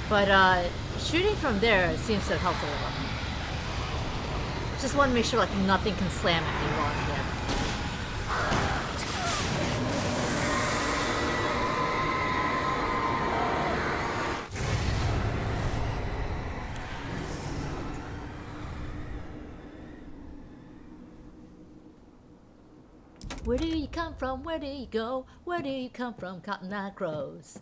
But, shooting from there seems to have helped a little. Just want to make sure, like, nothing can slam at me while I'm there. Where do you come from? Where do you go? Where do you come from? Cotton Eye Crows.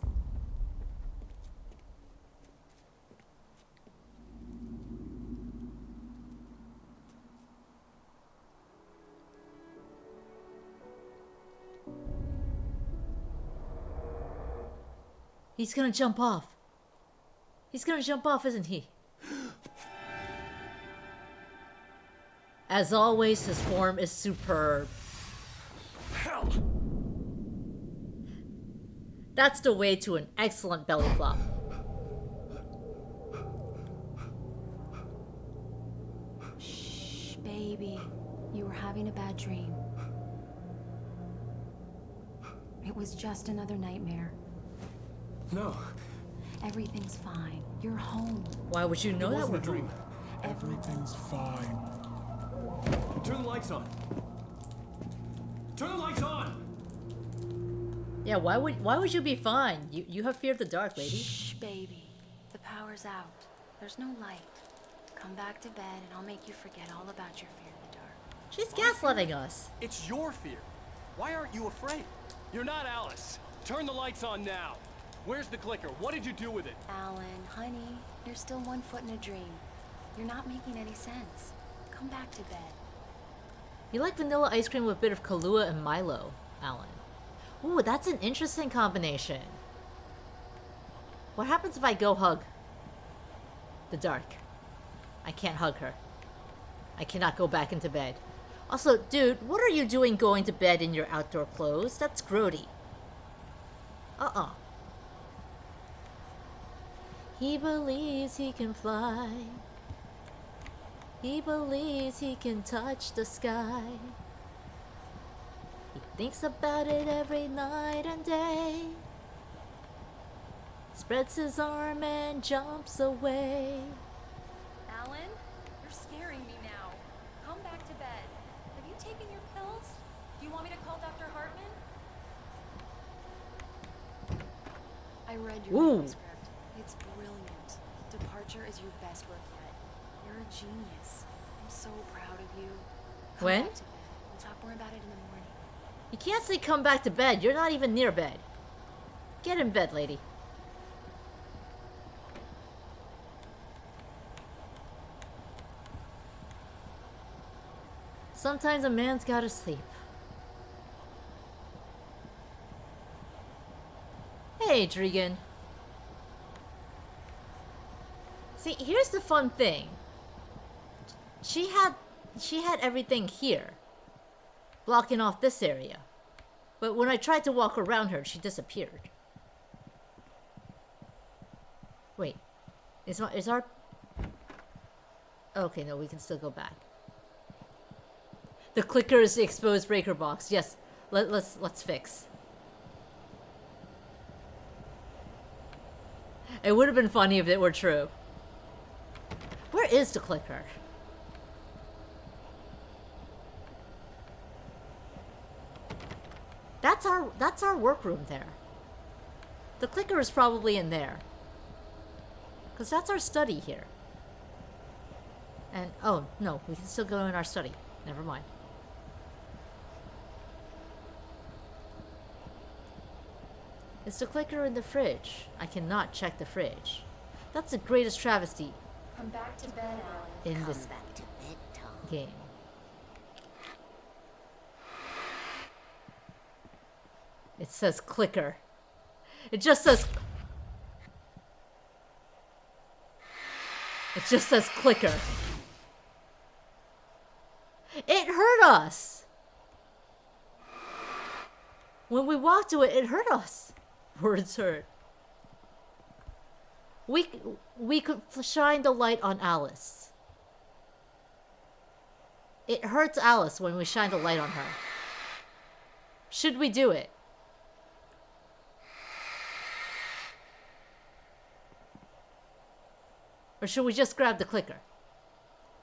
He's gonna jump off. He's gonna jump off, isn't he? As always, his form is superb. Hell! That's the way to an excellent belly flop. Shh, baby. You were having a bad dream. It was just another nightmare. No. Everything's fine. You're home. Why would you know It that wasn't we're a dream. home? Everything's fine. Turn the lights on. Turn the lights on! Yeah, why would you be fine? You have fear of the dark, lady. Shh, baby. The power's out. There's no light. Come back to bed and I'll make you forget all about your fear of the dark. She's gaslighting us. It's your fear. Why aren't you afraid? You're not Alice. Turn the lights on now. Where's the clicker? What did you do with it? Alan, honey, you're still 1 foot in a dream. You're not making any sense. Come back to bed. You like vanilla ice cream with a bit of Kahlua and Milo, Alan. Ooh, that's an interesting combination. What happens if I go hug the dark? I can't hug her. I cannot go back into bed. Also, dude, what are you doing going to bed in your outdoor clothes? That's grody. Uh-uh. He believes he can fly. He believes he can touch the sky. He thinks about it every night and day. Spreads his arm and jumps away. Alan, you're scaring me now. Come back to bed. Have you taken your pills? Do you want me to call Dr. Hartman? I read your Ooh. manuscript. It's brilliant. Departure is your best work yet. You're a genius. I'm so proud of you. Come When? back to bed. We'll talk more about it in the morning. You can't say come back to bed. You're not even near bed. Get in bed, lady. Sometimes a man's gotta sleep. Hey, Dregan. See, here's the fun thing. She had everything here, blocking off this area. But when I tried to walk around her, she disappeared. Wait, is our... Okay, no, we can still go back. The clicker is the exposed breaker box. Yes, let's fix. It would have been funny if it were true. Where is the clicker? That's our workroom there. The clicker is probably in there. Because that's our study here. And, oh, no, we can still go in our study. Never mind. Is the clicker in the fridge? I cannot check the fridge. That's the greatest travesty Come back to bed, Alan. in this Back to bed, Tom. game. It says clicker. It just says... It just says clicker. It hurt us! When we walked to it, it hurt us. Words hurt. We could shine the light on Alice. It hurts Alice when we shine the light on her. Should we do it? Or should we just grab the clicker?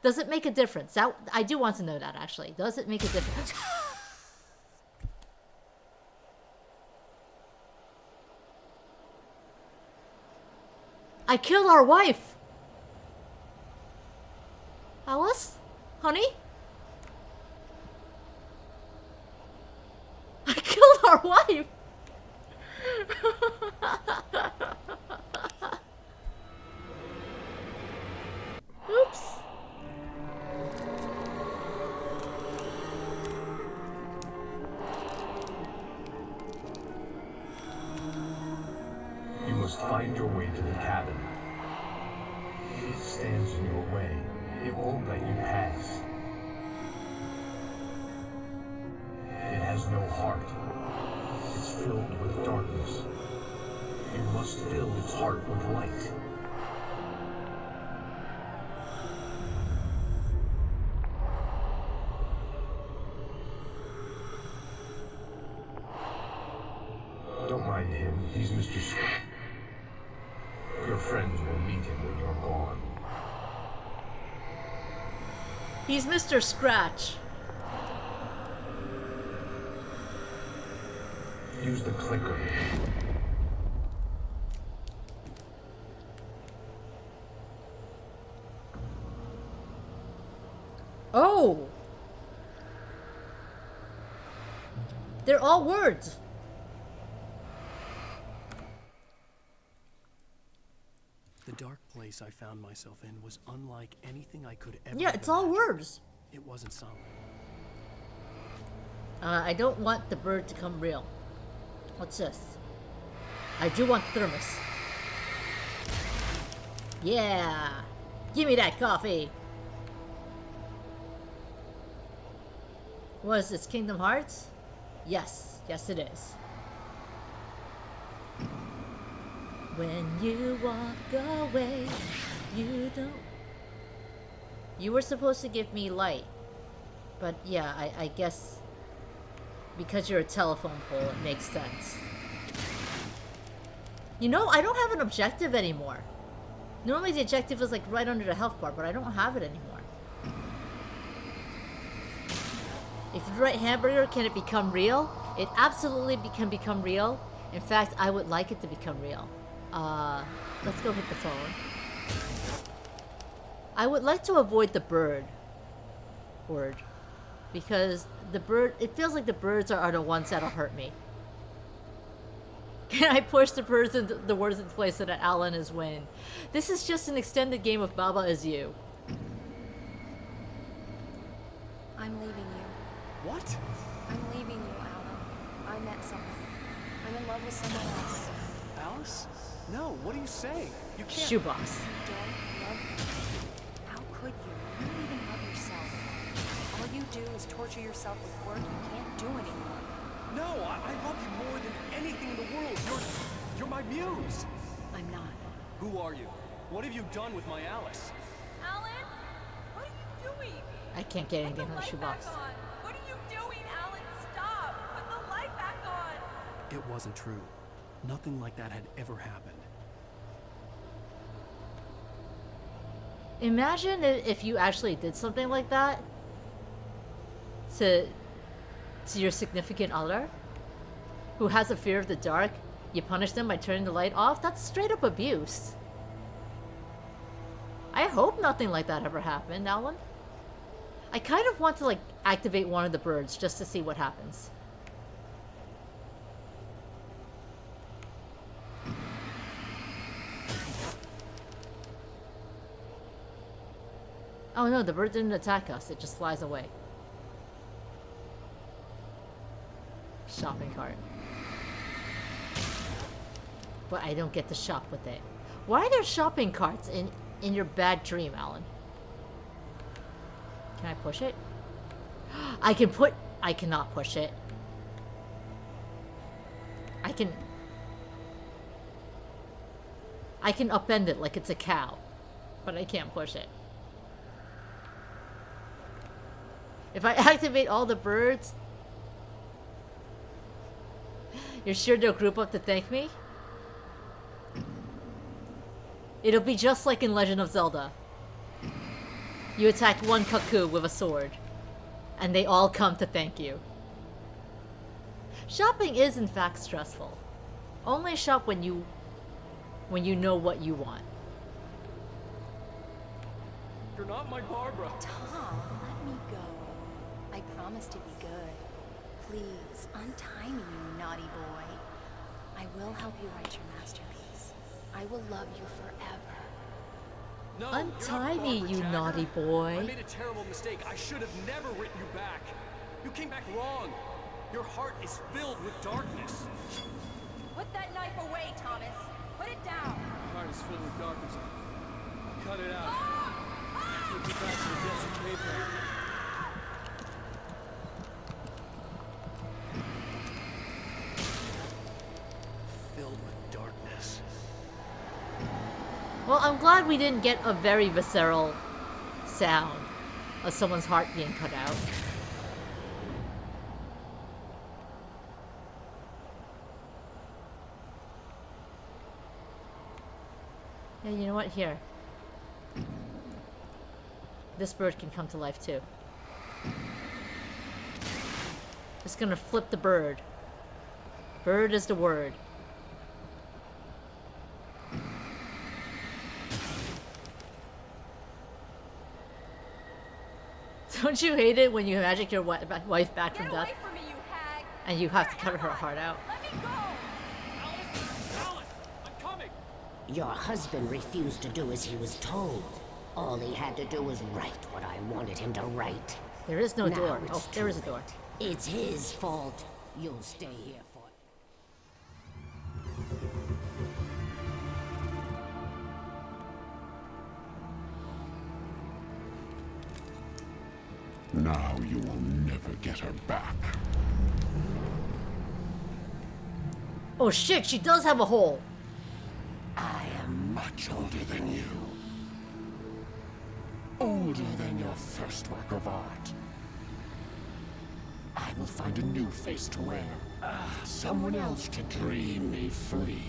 Does it make a difference? I do want to know that, actually. Does it make a difference? I killed our wife! Alice? Honey? I killed our wife! Oops. You must find your way to the cabin. It stands in your way. It won't let you pass. has no heart. It's filled with darkness. You must fill its heart with light. Don't mind him. He's Mr. Scott. Your friends will meet him when you're gone. He's Mr. Scratch. Use the clicker. Oh! They're all words. The dark place I found myself in was unlike anything I could ever Yeah, it's all words. It wasn't solid. I don't want the bird to come real. What's this? I do want the thermos. Yeah! Give me that coffee! What is this, Kingdom Hearts? Yes, yes it is. When you walk away, you don't... You were supposed to give me light. But yeah, I guess... Because you're a telephone pole, it makes sense. You know, I don't have an objective anymore. Normally the objective is like right under the health bar, but I don't have it anymore. If you write hamburger, can it become real? It absolutely can become real. In fact, I would like it to become real. Let's go hit the phone. I would like to avoid the bird word. Because the bird, it feels like the birds are the ones that'll hurt me. Can I push the birds into the words into place so that Alan is win? This is just an extended game of Baba is you. I'm leaving you. What? I'm leaving you, Alan. I met someone. I'm in love with someone else. Alice? No, what are you saying? You can't. Shoebox. Don't love me. How could you? You don't even love yourself. All you do is torture yourself with work you can't do anymore. No, I love you more than anything in the world. You're my muse. I'm not. Who are you? What have you done with my Alice? Alan? What are you doing? I can't get anything from the shoebox. What are you doing, Alan? Stop! Put the light back on! It wasn't true. Nothing like that had ever happened. Imagine if you actually did something like that to your significant other who has a fear of the dark. You punish them by turning the light off. That's straight up abuse. I hope nothing like that ever happened, Alan. I kind of want to like activate one of the birds just to see what happens. Oh no, the bird didn't attack us. It just flies away. Shopping cart. But I don't get to shop with it. Why are there shopping carts in your bad dream, Alan? Can I push it? I cannot push it. I can upend it like it's a cow, but I can't push it. If I activate all the birds, you're sure they'll group up to thank me? It'll be just like in Legend of Zelda. You attack one cuckoo with a sword, and they all come to thank you. Shopping is in fact stressful. Only shop when you know what you want. You're not my Barbara. Tom, let me go. I promise to be good. Please, untie me, you naughty boy. I will help you write your masterpiece. I will love you forever. No, Untie you're not me, Barbara you Jagger. naughty boy. I made a terrible mistake. I should have never written you back. You came back wrong. Your heart is filled with darkness. Put that knife away, Thomas. Put it down. My heart is filled with darkness. Cut it out. Take you back to the desert cave. Well, I'm glad we didn't get a very visceral sound of someone's heart being cut out. Yeah, you know what? Here. This bird can come to life too. Just gonna flip the bird. Bird is the word. Don't you hate it when you magic your wife back from death? From me, you hag. And you have to cut her heart out. Let me go. Alice! I'm coming! Your husband refused to do as he was told. All he had to do was write what I wanted him to write. There is no Now door. it's Oh, there is a door. It's his fault. You'll stay here for... Now you will never get her back. Oh shit, she does have a hole. I am much older than you. Older than your first work of art. I will find a new face to wear. Someone else to dream me free.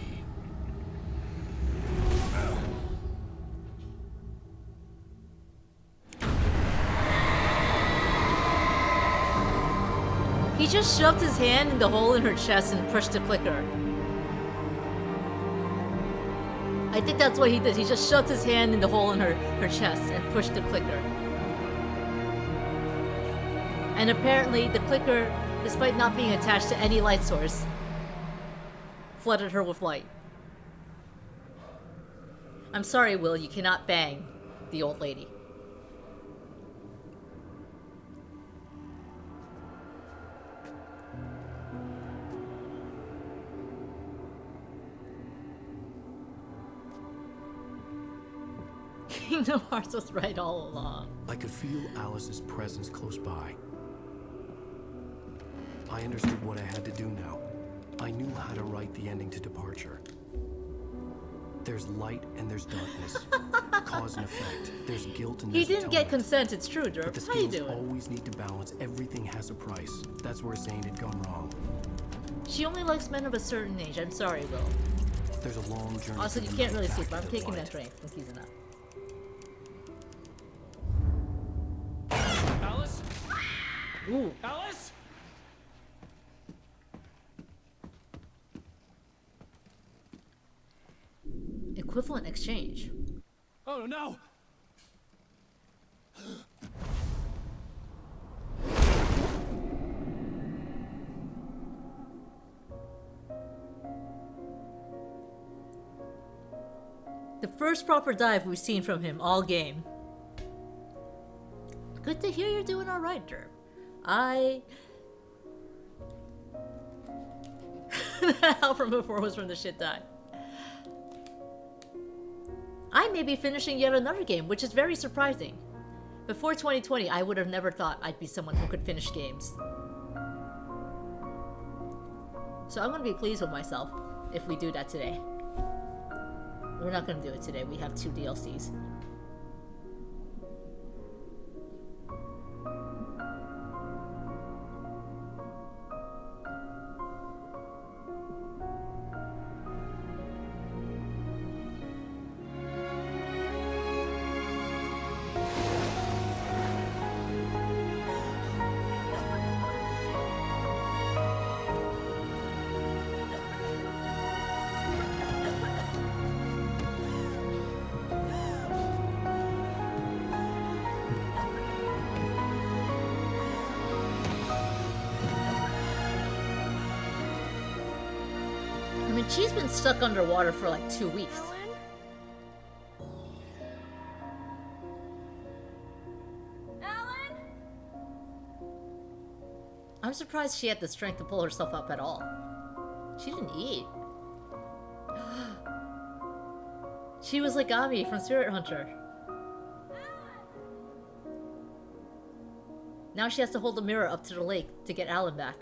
He just shoved his hand in the hole in her chest and pushed the clicker. I think that's what he did. He just shoved his hand in the hole in her chest and pushed the clicker. And apparently the clicker, despite not being attached to any light source, flooded her with light. I'm sorry, Will, you cannot bang the old lady. Kingdom Hearts was right all along. I could feel Alice's presence close by. I understood what I had to do now. I knew how to write the ending to Departure. There's light and there's darkness. Cause and effect. There's guilt and He there's didn't get atonement. consent, it's true, But Derp. the How you scales doing? always need to balance. Everything has a price. That's where Zane had gone wrong. She only likes men of a certain age. I'm sorry, Will. There's a long journey. Also, to you the can't light really back sleep. I'm to the taking light. that drink from Keys Enough. Alice? Ooh. Alice? Equivalent exchange. Oh no! The first proper dive we've seen from him all game. Good to hear you're doing alright, Derp. The hell from before was from the shit dive. I may be finishing yet another game, which is very surprising. Before 2020, I would have never thought I'd be someone who could finish games. So I'm gonna be pleased with myself if we do that today. We're not gonna do it today, we have 2 DLCs. I mean, she's been stuck underwater for like 2 weeks. Alan? I'm surprised she had the strength to pull herself up at all. She didn't eat. She was like Ami from Spirit Hunter. Now she has to hold the mirror up to the lake to get Alan back.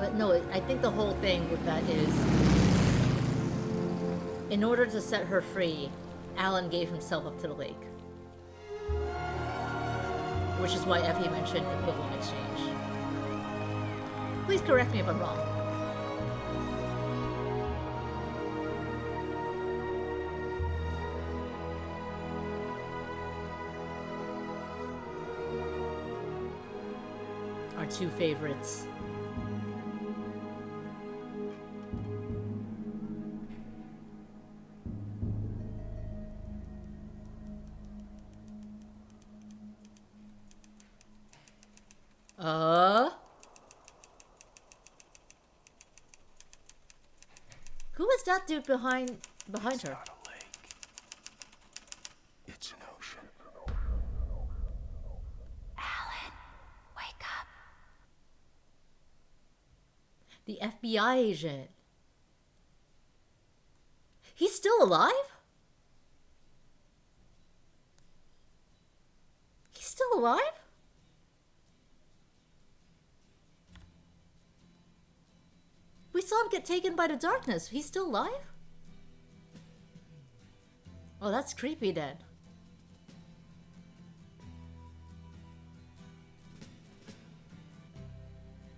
But no, I think the whole thing with that is, in order to set her free, Alan gave himself up to the lake. Which is why Effie mentioned equivalent exchange. Please correct me if I'm wrong. Our two favorites. Who is that dude behind her? It's not a lake. It's an ocean. Alan, wake up. The FBI agent. He's still alive? He's still alive? We saw him get taken by the darkness. He's still alive? Oh, that's creepy then.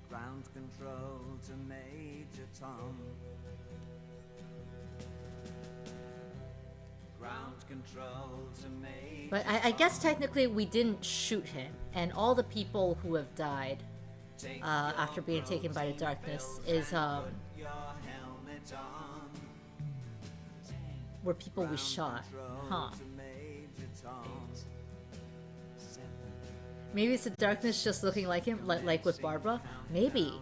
Ground control to Major Tom. Ground control to Major But I guess technically we didn't shoot him, and all the people who have died after being taken by the darkness is were people we shot. Huh. Maybe it's the darkness just looking like him, like with Barbara? Maybe.